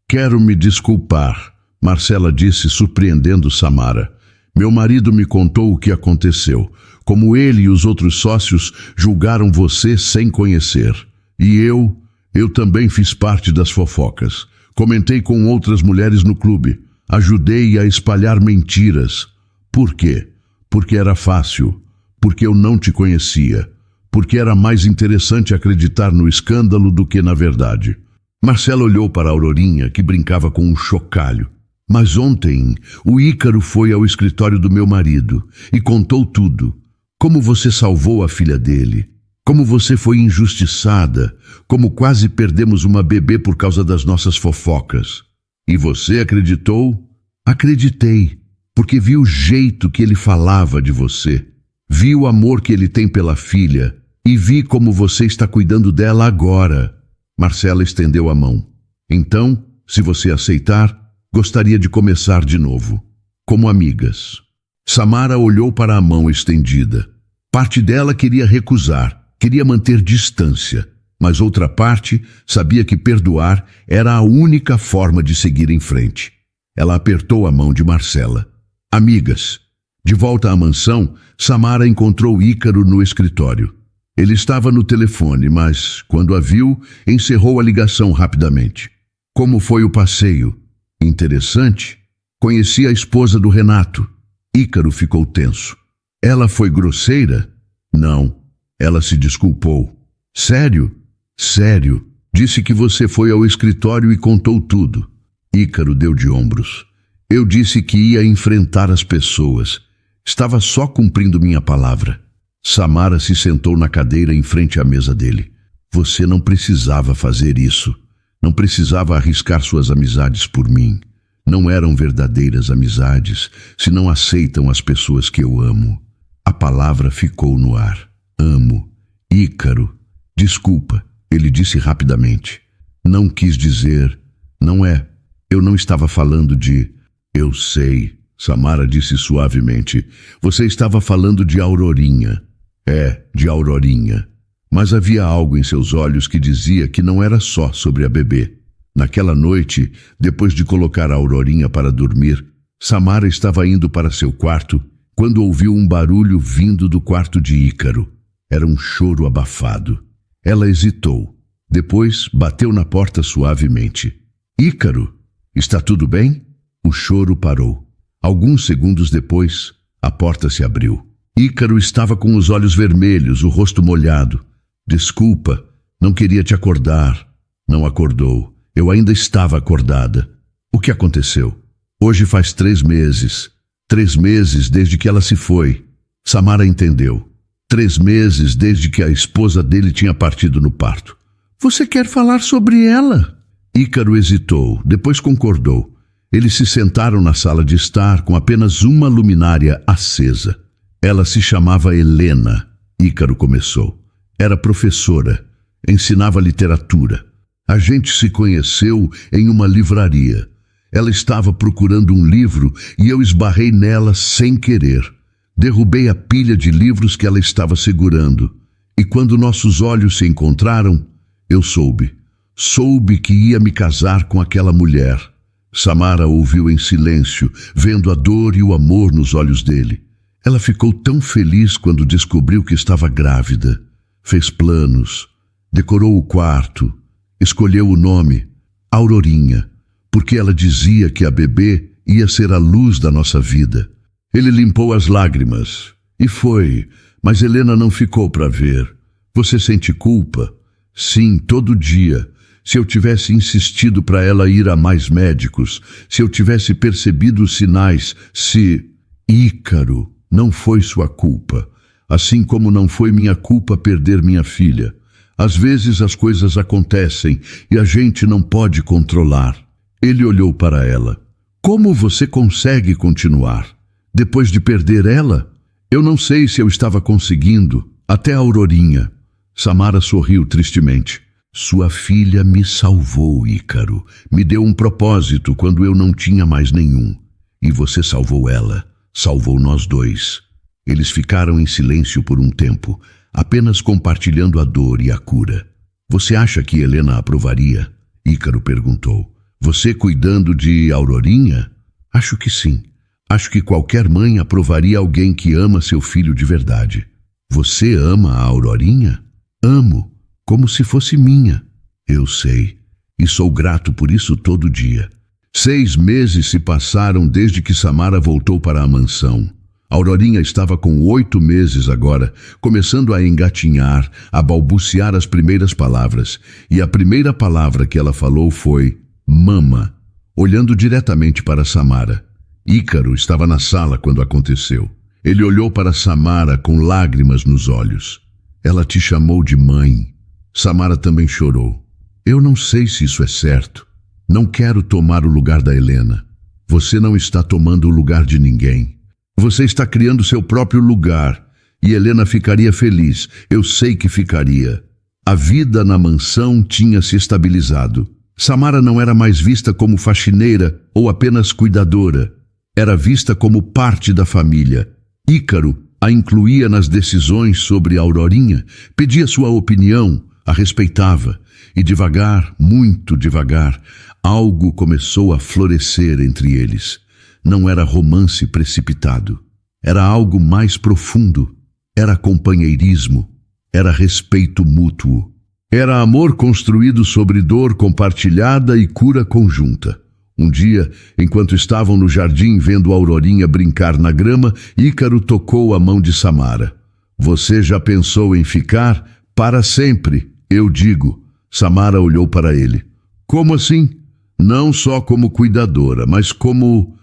Quero me desculpar, Marcela disse, surpreendendo Samara. Meu marido me contou o que aconteceu, como ele e os outros sócios julgaram você sem conhecer. E eu também fiz parte das fofocas. Comentei com outras mulheres no clube. Ajudei a espalhar mentiras. Por quê? Porque era fácil. Porque eu não te conhecia. Porque era mais interessante acreditar no escândalo do que na verdade. Marcela olhou para a Aurorinha, que brincava com um chocalho. Mas ontem, o Ícaro foi ao escritório do meu marido e contou tudo. Como você salvou a filha dele. Como você foi injustiçada, como quase perdemos uma bebê por causa das nossas fofocas. E você acreditou? Acreditei, porque vi o jeito que ele falava de você. Vi o amor que ele tem pela filha e vi como você está cuidando dela agora. Marcela estendeu a mão. Então, se você aceitar, gostaria de começar de novo, como amigas. Samara olhou para a mão estendida. Parte dela queria recusar. Queria manter distância, mas outra parte sabia que perdoar era a única forma de seguir em frente. Ela apertou a mão de Marcela. Amigas. De volta à mansão, Samara encontrou Ícaro no escritório. Ele estava no telefone, mas, quando a viu, encerrou a ligação rapidamente. Como foi o passeio? Interessante. Conheci a esposa do Renato. Ícaro ficou tenso. Ela foi grosseira? Não. Ela se desculpou. Sério? Sério. Disse que você foi ao escritório e contou tudo. Ícaro deu de ombros. Eu disse que ia enfrentar as pessoas. Estava só cumprindo minha palavra. Samara se sentou na cadeira em frente à mesa dele. Você não precisava fazer isso. Não precisava arriscar suas amizades por mim. Não eram verdadeiras amizades se não aceitam as pessoas que eu amo. A palavra ficou no ar. Amo. Ícaro. Desculpa, ele disse rapidamente. Não quis dizer. Não é. Eu não estava falando de... Eu sei, Samara disse suavemente. Você estava falando de Aurorinha. É, de Aurorinha. Mas havia algo em seus olhos que dizia que não era só sobre a bebê. Naquela noite, depois de colocar a Aurorinha para dormir, Samara estava indo para seu quarto quando ouviu um barulho vindo do quarto de Ícaro. Era um choro abafado. Ela hesitou. Depois bateu na porta suavemente. Ícaro, está tudo bem? O choro parou. Alguns segundos depois, a porta se abriu. Ícaro estava com os olhos vermelhos, o rosto molhado. Desculpa, não queria te acordar. Não acordou. Eu ainda estava acordada. O que aconteceu? Hoje faz 3 meses. 3 meses desde que ela se foi. Samara entendeu. 3 meses desde que a esposa dele tinha partido no parto. Você quer falar sobre ela? Ícaro hesitou, depois concordou. Eles se sentaram na sala de estar com apenas uma luminária acesa. Ela se chamava Helena. Ícaro começou. Era professora, ensinava literatura. A gente se conheceu em uma livraria. Ela estava procurando um livro e eu esbarrei nela sem querer. Derrubei a pilha de livros que ela estava segurando. E quando nossos olhos se encontraram, eu soube. Soube que ia me casar com aquela mulher. Samara ouviu em silêncio, vendo a dor e o amor nos olhos dele. Ela ficou tão feliz quando descobriu que estava grávida. Fez planos, decorou o quarto, escolheu o nome, Aurorinha, porque ela dizia que a bebê ia ser a luz da nossa vida. Ele limpou as lágrimas. E foi, mas Helena não ficou para ver. Você sente culpa? Sim, todo dia. Se eu tivesse insistido para ela ir a mais médicos, se eu tivesse percebido os sinais, se... Ícaro, não foi sua culpa. Assim como não foi minha culpa perder minha filha. Às vezes as coisas acontecem e a gente não pode controlar. Ele olhou para ela. Como você consegue continuar? Depois de perder ela? Eu não sei se eu estava conseguindo. Até a Aurorinha. Samara sorriu tristemente. Sua filha me salvou, Ícaro. Me deu um propósito quando eu não tinha mais nenhum. E você salvou ela. Salvou nós dois. Eles ficaram em silêncio por um tempo, apenas compartilhando a dor e a cura. Você acha que Helena aprovaria? Ícaro perguntou. Você cuidando de Aurorinha? Acho que sim. Acho que qualquer mãe aprovaria alguém que ama seu filho de verdade. Você ama a Aurorinha? Amo, como se fosse minha. Eu sei, e sou grato por isso todo dia. 6 meses se passaram desde que Samara voltou para a mansão. Aurorinha estava com 8 meses agora, começando a engatinhar, a balbuciar as primeiras palavras. E a primeira palavra que ela falou foi mama, olhando diretamente para Samara. Ícaro estava na sala quando aconteceu. Ele olhou para Samara com lágrimas nos olhos. Ela te chamou de mãe. Samara também chorou. Eu não sei se isso é certo. Não quero tomar o lugar da Helena. Você não está tomando o lugar de ninguém. Você está criando seu próprio lugar. E Helena ficaria feliz. Eu sei que ficaria. A vida na mansão tinha se estabilizado. Samara não era mais vista como faxineira ou apenas cuidadora. Era vista como parte da família. Ícaro a incluía nas decisões sobre Aurorinha, pedia sua opinião, a respeitava. E devagar, muito devagar, algo começou a florescer entre eles. Não era romance precipitado. Era algo mais profundo. Era companheirismo. Era respeito mútuo. Era amor construído sobre dor compartilhada e cura conjunta. Um dia, enquanto estavam no jardim vendo Aurorinha brincar na grama, Ícaro tocou a mão de Samara. Você já pensou em ficar? Para sempre, eu digo. Samara olhou para ele. Como assim? Não só como cuidadora, mas como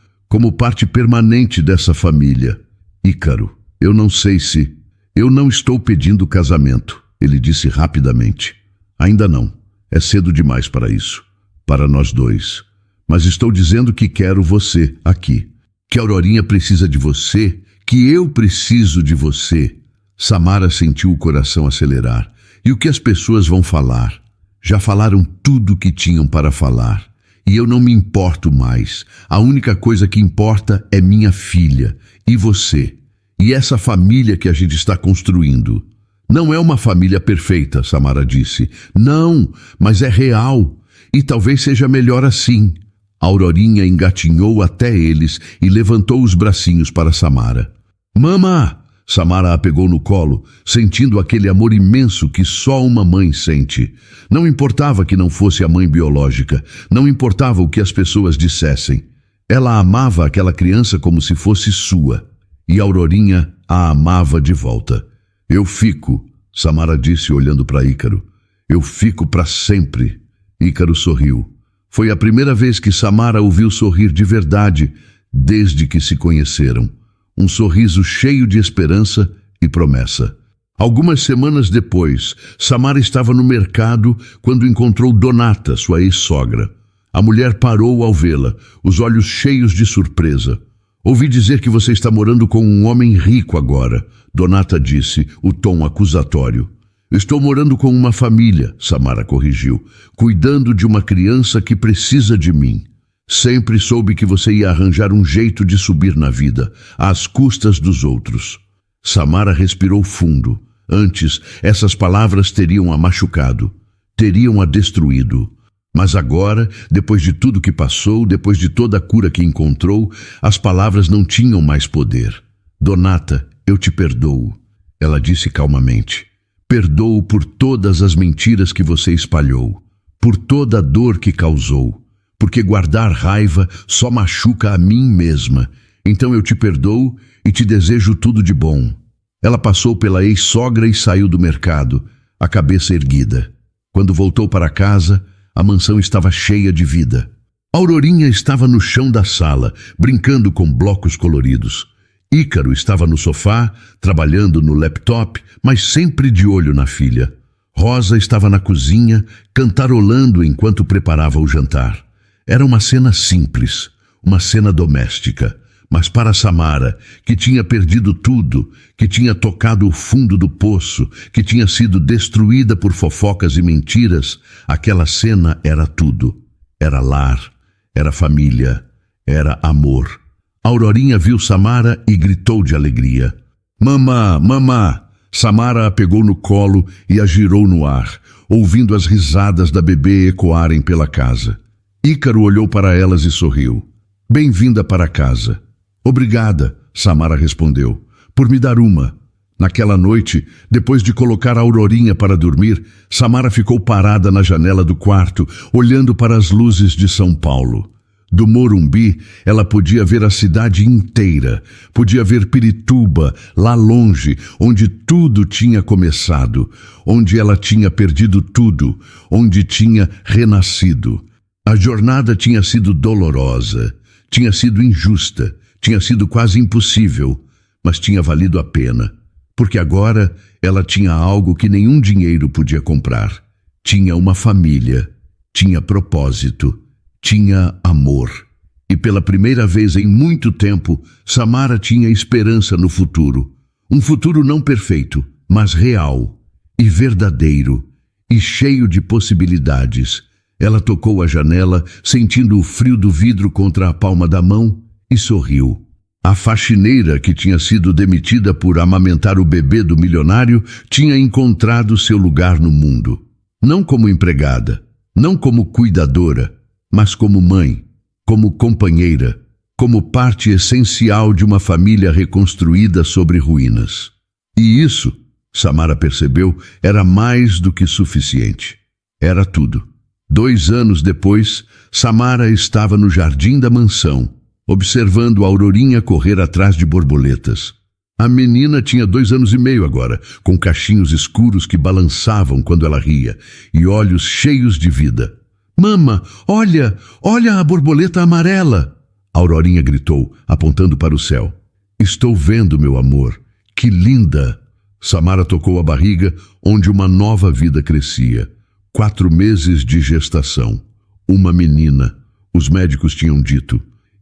parte permanente dessa família. Ícaro, eu não sei se... Eu não estou pedindo casamento, ele disse rapidamente. Ainda não. É cedo demais para isso. Para nós dois. Mas estou dizendo que quero você aqui. Que a Aurorinha precisa de você, que eu preciso de você. Samara sentiu o coração acelerar. E o que as pessoas vão falar? Já falaram tudo o que tinham para falar. E eu não me importo mais. A única coisa que importa é minha filha e você. E essa família que a gente está construindo. Não é uma família perfeita, Samara disse. Não, mas é real. E talvez seja melhor assim. Aurorinha engatinhou até eles e levantou os bracinhos para Samara. Mama! Samara a pegou no colo, sentindo aquele amor imenso que só uma mãe sente. Não importava que não fosse a mãe biológica, não importava o que as pessoas dissessem. Ela amava aquela criança como se fosse sua, e Aurorinha a amava de volta. Eu fico, Samara disse olhando para Ícaro. Eu fico para sempre. Ícaro sorriu. Foi a primeira vez que Samara ouviu sorrir de verdade desde que se conheceram. Um sorriso cheio de esperança e promessa. Algumas semanas depois, Samara estava no mercado quando encontrou Donata, sua ex-sogra. A mulher parou ao vê-la, os olhos cheios de surpresa. Ouvi dizer que você está morando com um homem rico agora, Donata disse, o tom acusatório. Estou morando com uma família, Samara corrigiu, cuidando de uma criança que precisa de mim. Sempre soube que você ia arranjar um jeito de subir na vida, às custas dos outros. Samara respirou fundo. Antes, essas palavras teriam a machucado, teriam a destruído. Mas agora, depois de tudo que passou, depois de toda a cura que encontrou, as palavras não tinham mais poder. Donata, eu te perdoo, ela disse calmamente. Perdoo por todas as mentiras que você espalhou, por toda a dor que causou, porque guardar raiva só machuca a mim mesma. Então eu te perdoo e te desejo tudo de bom. Ela passou pela ex-sogra e saiu do mercado, a cabeça erguida. Quando voltou para casa, a mansão estava cheia de vida. Aurorinha estava no chão da sala, brincando com blocos coloridos. Ícaro estava no sofá, trabalhando no laptop, mas sempre de olho na filha. Rosa estava na cozinha, cantarolando enquanto preparava o jantar. Era uma cena simples, uma cena doméstica. Mas para Samara, que tinha perdido tudo, que tinha tocado o fundo do poço, que tinha sido destruída por fofocas e mentiras, aquela cena era tudo. Era lar, era família, era amor. Aurorinha viu Samara e gritou de alegria. Mamá, mamá! Samara a pegou no colo e a girou no ar, ouvindo as risadas da bebê ecoarem pela casa. Ícaro olhou para elas e sorriu. Bem-vinda para casa. Obrigada, Samara respondeu, por me dar uma. Naquela noite, depois de colocar a Aurorinha para dormir, Samara ficou parada na janela do quarto, olhando para as luzes de São Paulo. Do Morumbi, ela podia ver a cidade inteira, podia ver Pirituba, lá longe, onde tudo tinha começado, onde ela tinha perdido tudo, onde tinha renascido. A jornada tinha sido dolorosa, tinha sido injusta, tinha sido quase impossível, mas tinha valido a pena, porque agora ela tinha algo que nenhum dinheiro podia comprar. Tinha uma família, tinha propósito, tinha amor. E pela primeira vez em muito tempo, Samara tinha esperança no futuro. Um futuro não perfeito, mas real e verdadeiro e cheio de possibilidades. Ela tocou a janela, sentindo o frio do vidro contra a palma da mão, e sorriu. A faxineira, que tinha sido demitida por amamentar o bebê do milionário, tinha encontrado seu lugar no mundo. Não como empregada, não como cuidadora, mas como mãe, como companheira, como parte essencial de uma família reconstruída sobre ruínas. E isso, Samara percebeu, era mais do que suficiente. Era tudo. 2 anos depois, Samara estava no jardim da mansão, observando a Aurorinha correr atrás de borboletas. A menina tinha 2 anos e meio agora, com cachinhos escuros que balançavam quando ela ria, e olhos cheios de vida. Mama, olha a borboleta amarela! A Aurorinha gritou, apontando para o céu. Estou vendo, meu amor. Que linda! Samara tocou a barriga, onde uma nova vida crescia. 4 meses de gestação. Uma menina, os médicos tinham dito.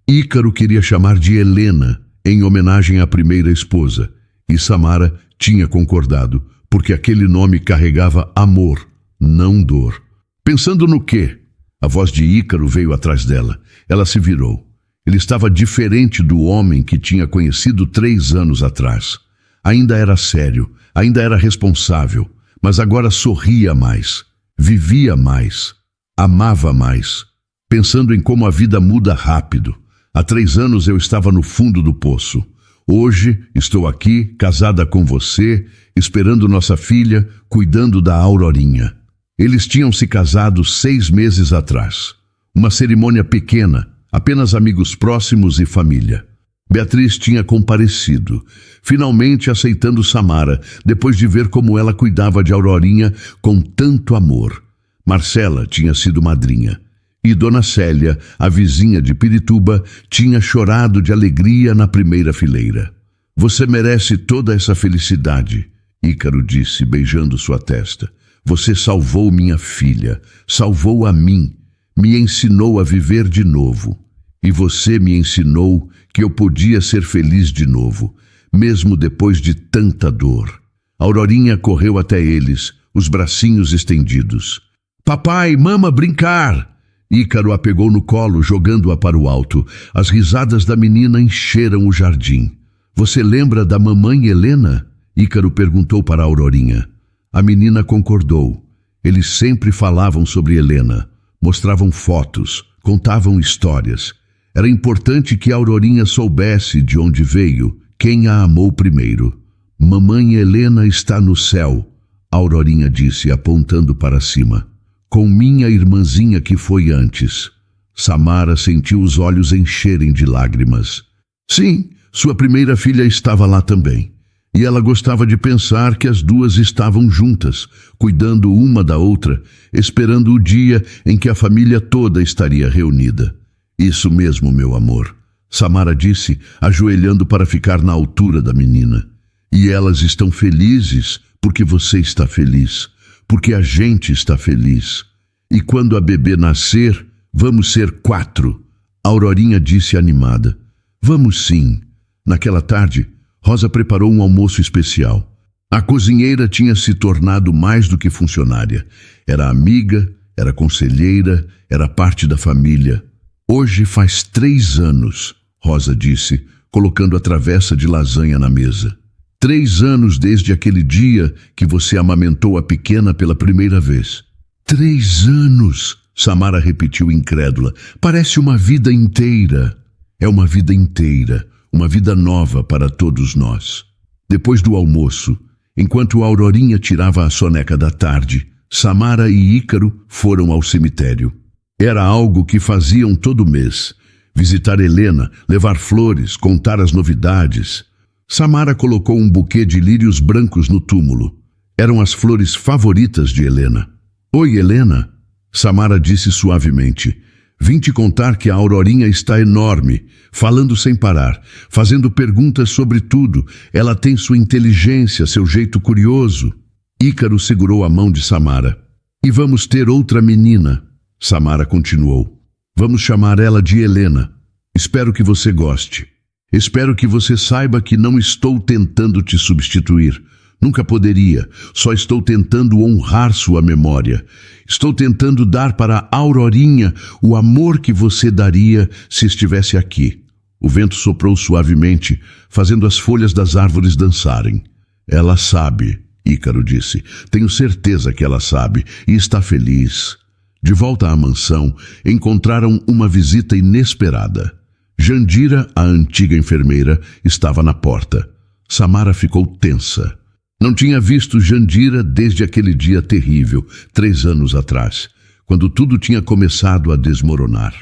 Ícaro queria chamar de Helena, em homenagem à primeira esposa, e Samara tinha concordado, porque aquele nome carregava amor, não dor. Pensando no quê? A voz de Ícaro veio atrás dela. Ela se virou. Ele estava diferente do homem que tinha conhecido 3 anos atrás. Ainda era sério, ainda era responsável, mas agora sorria mais, vivia mais, amava mais, pensando em como a vida muda rápido. Há 3 anos eu estava no fundo do poço. Hoje estou aqui, casada com você, esperando nossa filha, cuidando da Aurorinha. Eles tinham se casado 6 meses atrás. Uma cerimônia pequena, apenas amigos próximos e família. Beatriz tinha comparecido, finalmente aceitando Samara, depois de ver como ela cuidava de Aurorinha com tanto amor. Marcela tinha sido madrinha. E Dona Célia, a vizinha de Pirituba, tinha chorado de alegria na primeira fileira. Você merece toda essa felicidade, Ícaro disse, beijando sua testa. Você salvou minha filha, salvou a mim, me ensinou a viver de novo. E você me ensinou que eu podia ser feliz de novo, mesmo depois de tanta dor. Aurorinha correu até eles, os bracinhos estendidos. Papai, mama, brincar! Ícaro a pegou no colo, jogando-a para o alto. As risadas da menina encheram o jardim. Você lembra da mamãe Helena? Ícaro perguntou para a Aurorinha. A menina concordou. Eles sempre falavam sobre Helena, mostravam fotos, contavam histórias. Era importante que a Aurorinha soubesse de onde veio, quem a amou primeiro. Mamãe Helena está no céu, a Aurorinha disse, apontando para cima. Com minha irmãzinha que foi antes. Samara sentiu os olhos encherem de lágrimas. Sim, sua primeira filha estava lá também. E ela gostava de pensar que as duas estavam juntas, cuidando uma da outra, esperando o dia em que a família toda estaria reunida. Isso mesmo, meu amor, Samara disse, ajoelhando para ficar na altura da menina. E elas estão felizes porque você está feliz, porque a gente está feliz. E quando a bebê nascer, vamos ser 4, a Aurorinha disse animada. Vamos sim. Naquela tarde, Rosa preparou um almoço especial. A cozinheira tinha se tornado mais do que funcionária. Era amiga, era conselheira, era parte da família. Hoje faz 3 anos, Rosa disse, colocando a travessa de lasanha na mesa. 3 anos desde aquele dia que você amamentou a pequena pela primeira vez. 3 anos, Samara repetiu incrédula. Parece uma vida inteira. É uma vida inteira. Uma vida nova para todos nós. Depois do almoço, enquanto a Aurorinha tirava a soneca da tarde, Samara e Ícaro foram ao cemitério. Era algo que faziam todo mês. Visitar Helena, levar flores, contar as novidades. Samara colocou um buquê de lírios brancos no túmulo. Eram as flores favoritas de Helena. Oi, Helena, Samara disse suavemente. Vim te contar que a Aurorinha está enorme, falando sem parar, fazendo perguntas sobre tudo. Ela tem sua inteligência, seu jeito curioso. Ícaro segurou a mão de Samara. E vamos ter outra menina, Samara continuou. Vamos chamar ela de Helena. Espero que você goste. Espero que você saiba que não estou tentando te substituir. Nunca poderia. Só estou tentando honrar sua memória. Estou tentando dar para a Aurorinha o amor que você daria se estivesse aqui. O vento soprou suavemente, fazendo as folhas das árvores dançarem. Ela sabe, Ícaro disse. Tenho certeza que ela sabe e está feliz. De volta à mansão, encontraram uma visita inesperada. Jandira, a antiga enfermeira, estava na porta. Samara ficou tensa. Não tinha visto Jandira desde aquele dia terrível, 3 anos atrás, quando tudo tinha começado a desmoronar.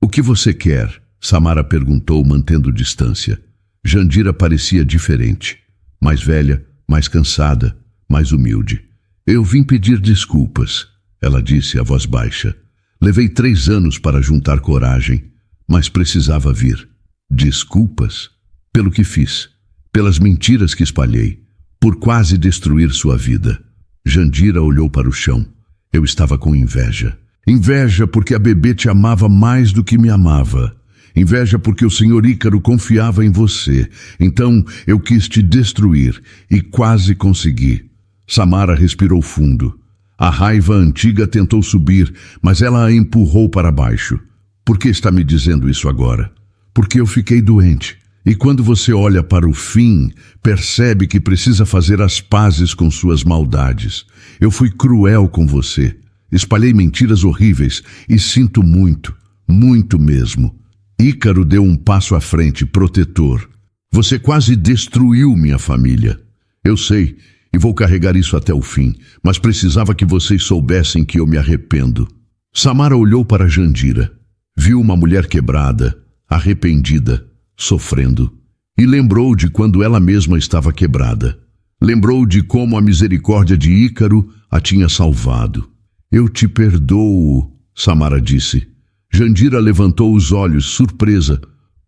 O que você quer? Samara perguntou, mantendo distância. Jandira parecia diferente. Mais velha, mais cansada, mais humilde. Eu vim pedir desculpas, ela disse a voz baixa. Levei 3 anos para juntar coragem, mas precisava vir. Desculpas? Pelo que fiz, pelas mentiras que espalhei, por quase destruir sua vida. Jandira olhou para o chão. Eu estava com inveja. Inveja porque a bebê te amava mais do que me amava. Inveja porque o Sr. Ícaro confiava em você. Então eu quis te destruir e quase consegui. Samara respirou fundo. A raiva antiga tentou subir, mas ela a empurrou para baixo. Por que está me dizendo isso agora? Porque eu fiquei doente. E quando você olha para o fim, percebe que precisa fazer as pazes com suas maldades. Eu fui cruel com você. Espalhei mentiras horríveis e sinto muito, muito mesmo. Ícaro deu um passo à frente, protetor. Você quase destruiu minha família. Eu sei, e vou carregar isso até o fim, mas precisava que vocês soubessem que eu me arrependo. Samara olhou para Jandira. Viu uma mulher quebrada, arrependida, sofrendo, e lembrou de quando ela mesma estava quebrada. Lembrou de como a misericórdia de Ícaro a tinha salvado. Eu te perdoo, Samara disse. Jandira levantou os olhos, surpresa.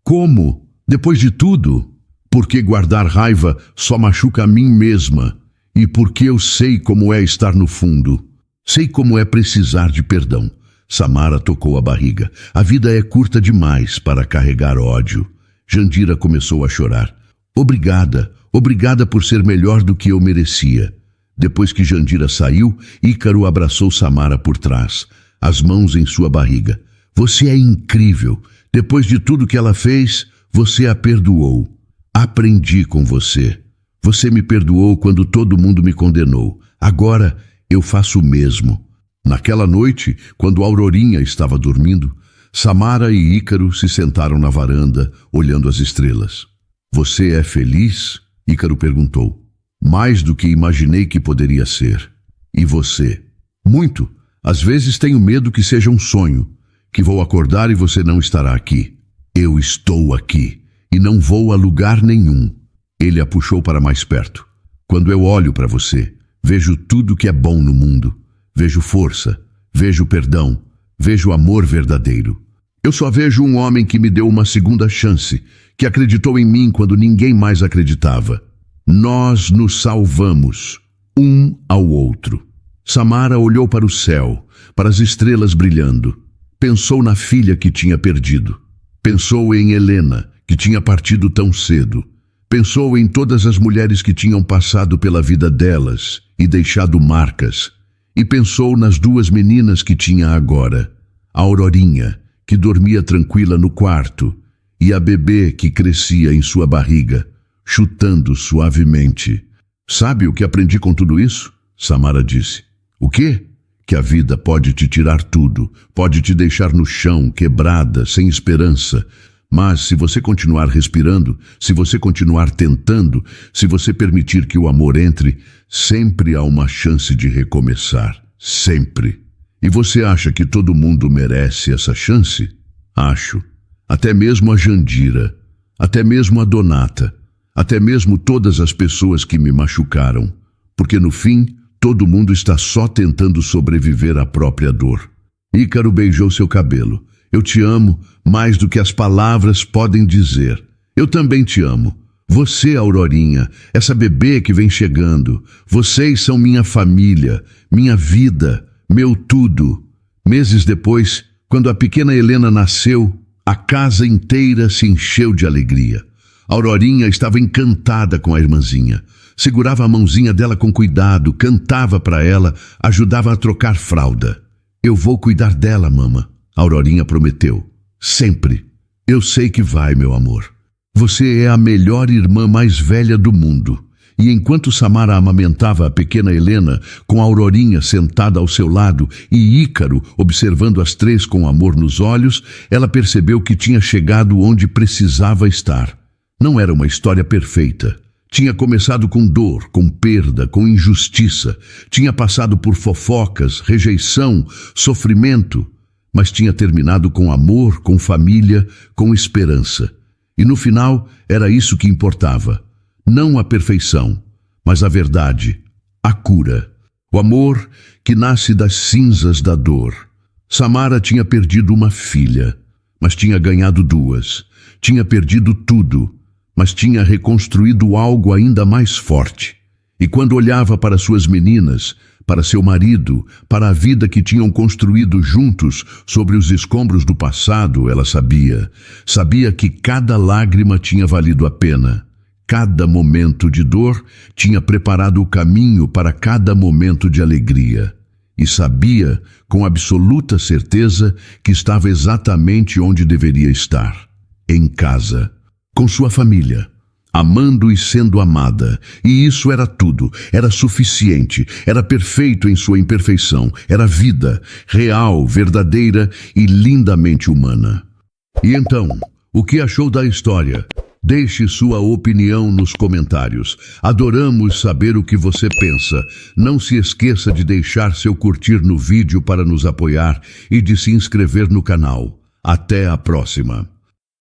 Como? Depois de tudo? Porque guardar raiva só machuca a mim mesma. E porque eu sei como é estar no fundo. Sei como é precisar de perdão. Samara tocou a barriga. A vida é curta demais para carregar ódio. Jandira começou a chorar. Obrigada, obrigada por ser melhor do que eu merecia. Depois que Jandira saiu, Ícaro abraçou Samara por trás, as mãos em sua barriga. Você é incrível. Depois de tudo que ela fez, você a perdoou. Aprendi com você. Você me perdoou quando todo mundo me condenou. Agora eu faço o mesmo. Naquela noite, quando Aurorinha estava dormindo, Samara e Ícaro se sentaram na varanda, olhando as estrelas. Você é feliz? Ícaro perguntou. Mais do que imaginei que poderia ser. E você? Muito. Às vezes tenho medo que seja um sonho, que vou acordar e você não estará aqui. Eu estou aqui e não vou a lugar nenhum. Ele a puxou para mais perto. Quando eu olho para você, vejo tudo que é bom no mundo. Vejo força, vejo perdão, vejo amor verdadeiro. Eu só vejo um homem que me deu uma segunda chance, que acreditou em mim quando ninguém mais acreditava. Nós nos salvamos, um ao outro. Samara olhou para o céu, para as estrelas brilhando. Pensou na filha que tinha perdido. Pensou em Helena, que tinha partido tão cedo. Pensou em todas as mulheres que tinham passado pela vida delas e deixado marcas. E pensou nas duas meninas que tinha agora. A Aurorinha, que dormia tranquila no quarto, e a bebê que crescia em sua barriga, chutando suavemente. Sabe o que aprendi com tudo isso? Samara disse. O quê? Que a vida pode te tirar tudo, pode te deixar no chão, quebrada, sem esperança. Mas se você continuar respirando, se você continuar tentando, se você permitir que o amor entre, sempre há uma chance de recomeçar. Sempre. E você acha que todo mundo merece essa chance? Acho. Até mesmo a Jandira, até mesmo a Donata, até mesmo todas as pessoas que me machucaram. Porque no fim, todo mundo está só tentando sobreviver à própria dor. Ícaro beijou seu cabelo. Eu te amo mais do que as palavras podem dizer. Eu também te amo. Você, Aurorinha, essa bebê que vem chegando. Vocês são minha família, minha vida, meu tudo. Meses depois, quando a pequena Helena nasceu, a casa inteira se encheu de alegria. Aurorinha estava encantada com a irmãzinha. Segurava a mãozinha dela com cuidado, cantava para ela, ajudava a trocar fralda. Eu vou cuidar dela, mama. Aurorinha prometeu. Sempre. Eu sei que vai, meu amor. Você é a melhor irmã mais velha do mundo. E enquanto Samara amamentava a pequena Helena, com a Aurorinha sentada ao seu lado e Ícaro observando as três com amor nos olhos, ela percebeu que tinha chegado onde precisava estar. Não era uma história perfeita. Tinha começado com dor, com perda, com injustiça. Tinha passado por fofocas, rejeição, sofrimento. Mas tinha terminado com amor, com família, com esperança. E no final era isso que importava. Não a perfeição, mas a verdade, a cura. O amor que nasce das cinzas da dor. Samara tinha perdido uma filha, mas tinha ganhado duas. Tinha perdido tudo, mas tinha reconstruído algo ainda mais forte. E quando olhava para suas meninas, para seu marido, para a vida que tinham construído juntos sobre os escombros do passado, ela sabia que cada lágrima tinha valido a pena. Cada momento de dor tinha preparado o caminho para cada momento de alegria. E sabia, com absoluta certeza, que estava exatamente onde deveria estar. Em casa, com sua família. Amando e sendo amada, e isso era tudo, era suficiente, era perfeito em sua imperfeição, era vida, real, verdadeira e lindamente humana. E então, o que achou da história? Deixe sua opinião nos comentários. Adoramos saber o que você pensa. Não se esqueça de deixar seu curtir no vídeo para nos apoiar e de se inscrever no canal. Até a próxima!